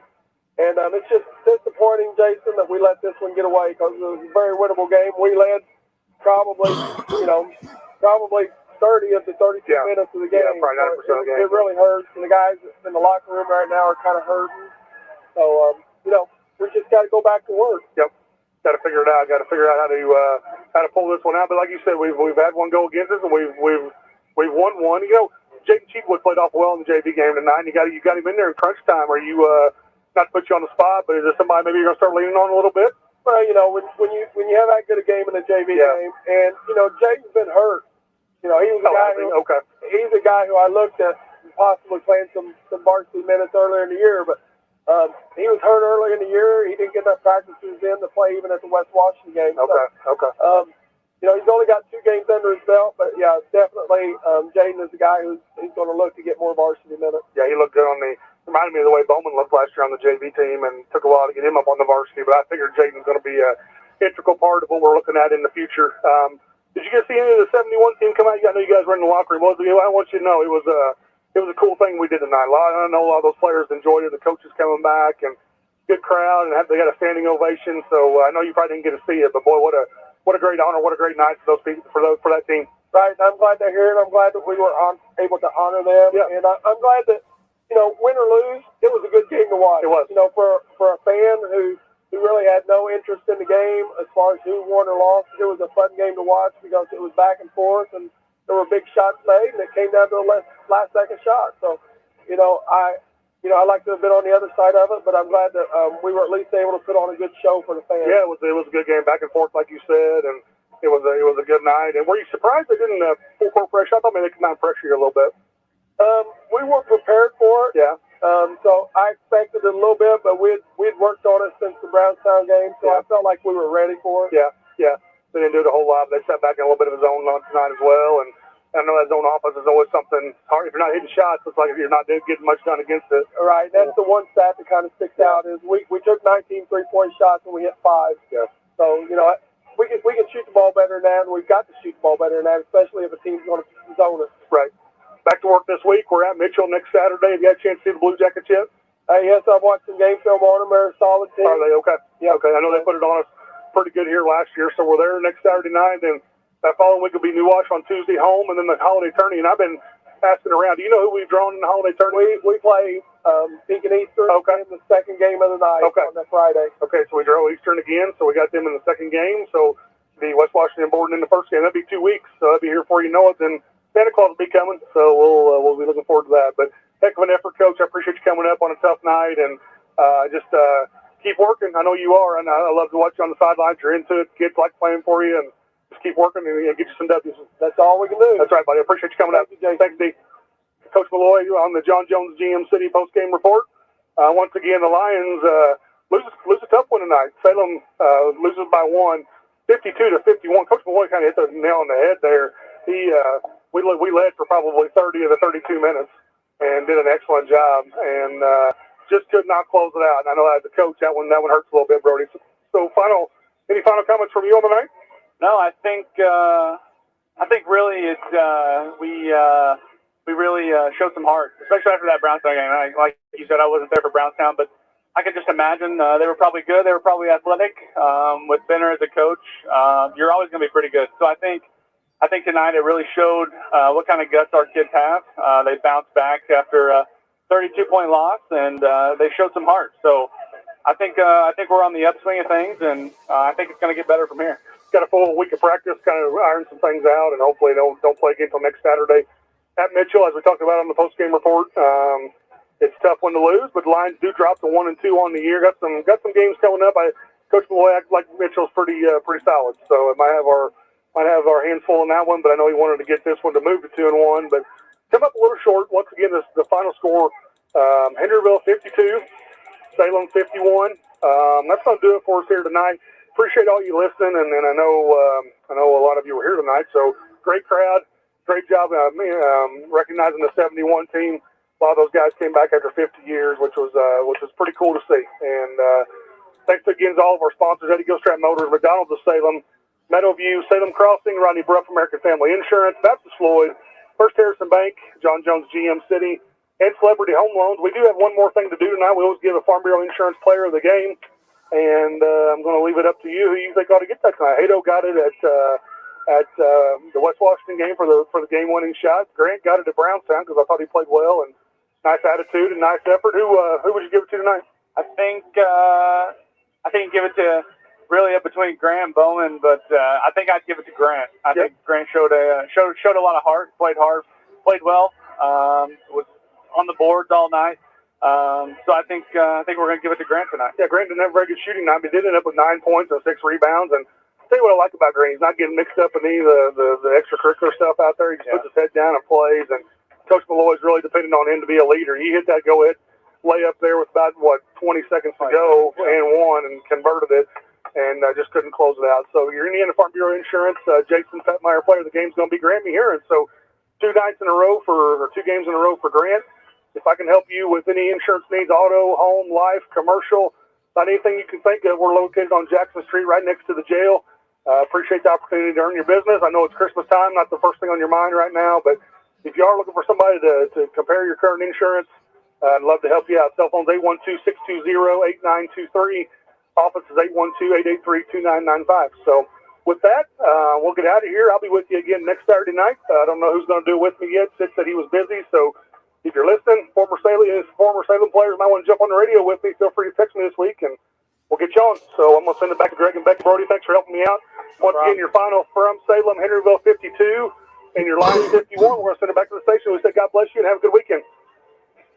And it's just disappointing, Jason, that we let this one get away because it was a very winnable game. We led probably 30 of the 32 minutes of the game. Yeah, probably 90% of the game. It really hurts. And the guys in the locker room right now are kind of hurting. So, you know, we just got to go back to work. Yep. Got to figure it out. Got to figure out how to pull this one out. But like you said, we've had one go against us, and we've won one. You know, Jaden Cheatwood played awful well in the JV game tonight. And you got him in there in crunch time. Are you not to put you on the spot, but is there somebody maybe you're gonna start leaning on a little bit? Well, you know, when you have that good a game in a JV game, and you know, Jaden's been hurt. You know, he's a guy who I looked at possibly playing some varsity minutes earlier in the year, but he was hurt early in the year. He didn't get enough practices in to play even at the West Washington game. You know, he's only got 2 games under his belt, but yeah, definitely Jaden is a guy who's going to look to get more varsity minutes. Yeah, he looked good on the. Reminded me of the way Bowman looked last year on the JV team, and took a while to get him up on the varsity. But I figured Jaden's going to be an integral part of what we're looking at in the future. Did you guys see any of the 71 team come out? I know you guys were in the locker room. I want you to know it was a cool thing we did tonight. I know a lot of those players enjoyed it. The coaches coming back and good crowd, and they got a standing ovation. So I know you probably didn't get to see it, but boy, what a great honor, what a great night for those people, for that team. Right, I'm glad to hear it. I'm glad that we were able to honor them, and I'm glad that, you know, win or lose, it was a good game to watch. It was. You know, for a fan who really had no interest in the game as far as who won or lost, it was a fun game to watch because it was back and forth, and there were big shots made, and it came down to the last second shot. So, you know, I like to have been on the other side of it, but I'm glad that we were at least able to put on a good show for the fans. Yeah, it was a good game, back and forth, like you said, and it was a good night. And were you surprised they didn't full court pressure? I thought maybe they come out and pressure you a little bit. We were prepared for it. Yeah. So I expected it a little bit, but we'd worked on it since the Brownstown game, so I felt like we were ready for it. Yeah. They didn't do it a whole lot. They sat back in a little bit of a zone tonight as well, and I know that zone offense is always something hard. If you're not hitting shots, it's like you're not getting much done against it. All right, that's the one stat that kind of sticks out is we took 19 3-point shots and we hit 5. Yeah. So, we can shoot the ball better than that, and we've got to shoot the ball better than that, especially if a team's going to zone us. Right. Back to work this week. We're at Mitchell next Saturday. Have you had a chance to see the Blue Jackets yet? Yes, I've watched some game film on them. They're a solid team. Are they okay? Yeah. Okay. I know they put it on us pretty good here last year, so we're there next Saturday night, and that following week will be New Wash on Tuesday home, and then the holiday tourney. And I've been asking around, do you know who we've drawn in the holiday tourney? We play Deacon Eastern in the second game of the night on that Friday. Okay, so we draw Eastern again, so we got them in the second game. So the West Washington Borden in the first game. That'd be 2 weeks, so that'd be here before you know it. Then Santa Claus will be coming, so we'll be looking forward to that. But heck of an effort, Coach. I appreciate you coming up on a tough night, and just keep working. I know you are, and I love to watch you on the sidelines. You're into it. Kids like playing for you, and just keep working and get you some W's. That's all we can do. That's right, buddy. I appreciate you coming up. Thanks, D. Coach Malloy on the John Jones GM City post-game report. Once again, the Lions lose a tough one tonight. Salem loses by 1, 52-51. Coach Malloy kind of hit the nail on the head there. We led for probably 30 of the 32 minutes and did an excellent job, and just could not close it out. And I know as a coach, that one hurts a little bit, Brody. So any final comments from you on the night? No, I think really we really showed some heart, especially after that Brownstown game. Like you said, I wasn't there for Brownstown, but I can just imagine they were probably good. They were probably athletic. With Benner as a coach, you're always going to be pretty good. So I think tonight it really showed what kind of guts our kids have. They bounced back after a 32-point loss, and they showed some heart. So I think we're on the upswing of things, and I think it's going to get better from here. Got a full week of practice, kind of iron some things out, and hopefully don't play again until next Saturday at Mitchell, as we talked about on the post-game report. It's a tough one to lose, but the Lions do drop to 1-2 on the year. Got some games coming up. Coach Malloy acts like Mitchell's pretty solid, so it might have our hands full on that one. But I know he wanted to get this one to move to 2-1, but come up a little short. Once again, the final score: Henryville 52, Salem 51. That's gonna do it for us here tonight. Appreciate all you listening, and I know a lot of you were here tonight. So great crowd, great job recognizing the 71 team. A lot of those guys came back after 50 years, which was pretty cool to see. And thanks again to all of our sponsors: Eddie Gilstrap Motors, McDonald's of Salem, Meadowview, Salem Crossing, Rodney Bruff, American Family Insurance, Baptist Floyd, First Harrison Bank, John Jones GM City, and Celebrity Home Loans. We do have one more thing to do tonight. We always give a Farm Bureau Insurance Player of the Game. And I'm going to leave it up to you who you think ought to get that tonight. Hato got it at the West Washington game for the game-winning shot. Grant got it at Brownstown because I thought he played well and nice attitude and nice effort. Who would you give it to tonight? I think give it to really up between Grant and Bowman, but I think I'd give it to Grant. I think Grant showed a lot of heart, played hard, played well, was on the boards all night. So I think we're going to give it to Grant tonight. Yeah, Grant didn't have a very good shooting night, but he did end up with 9 points and 6 rebounds. And I'll tell you what I like about Grant, he's not getting mixed up in any of the extracurricular stuff out there. He just puts his head down and plays. And Coach Malloy's really depending on him to be a leader. He hit that go-ahead layup there with about 20 seconds to go and won and converted it, and just couldn't close it out. So you're in the Farm Bureau Insurance. Jason Fettmeyer, player of the game, is going to be Grant Heron. So 2 games in a row for Grant. If I can help you with any insurance needs, auto, home, life, commercial, about anything you can think of, we're located on Jackson Street right next to the jail. Appreciate the opportunity to earn your business. I know it's Christmas time, not the first thing on your mind right now, but if you are looking for somebody to compare your current insurance, I'd love to help you out. Cell phone's 812-620-8923. Office is 812-883-2995. So with that, we'll get out of here. I'll be with you again next Saturday night. I don't know who's going to do it with me yet. Sid said he was busy, so if you're listening, former Salem players might want to jump on the radio with me. Feel free to text me this week, and we'll get you on. So I'm going to send it back to Greg and Beck. Brody, thanks for helping me out. Once again, your final from Salem, Henryville 52, and your Lions 51. We're going to send it back to the station. We say God bless you and have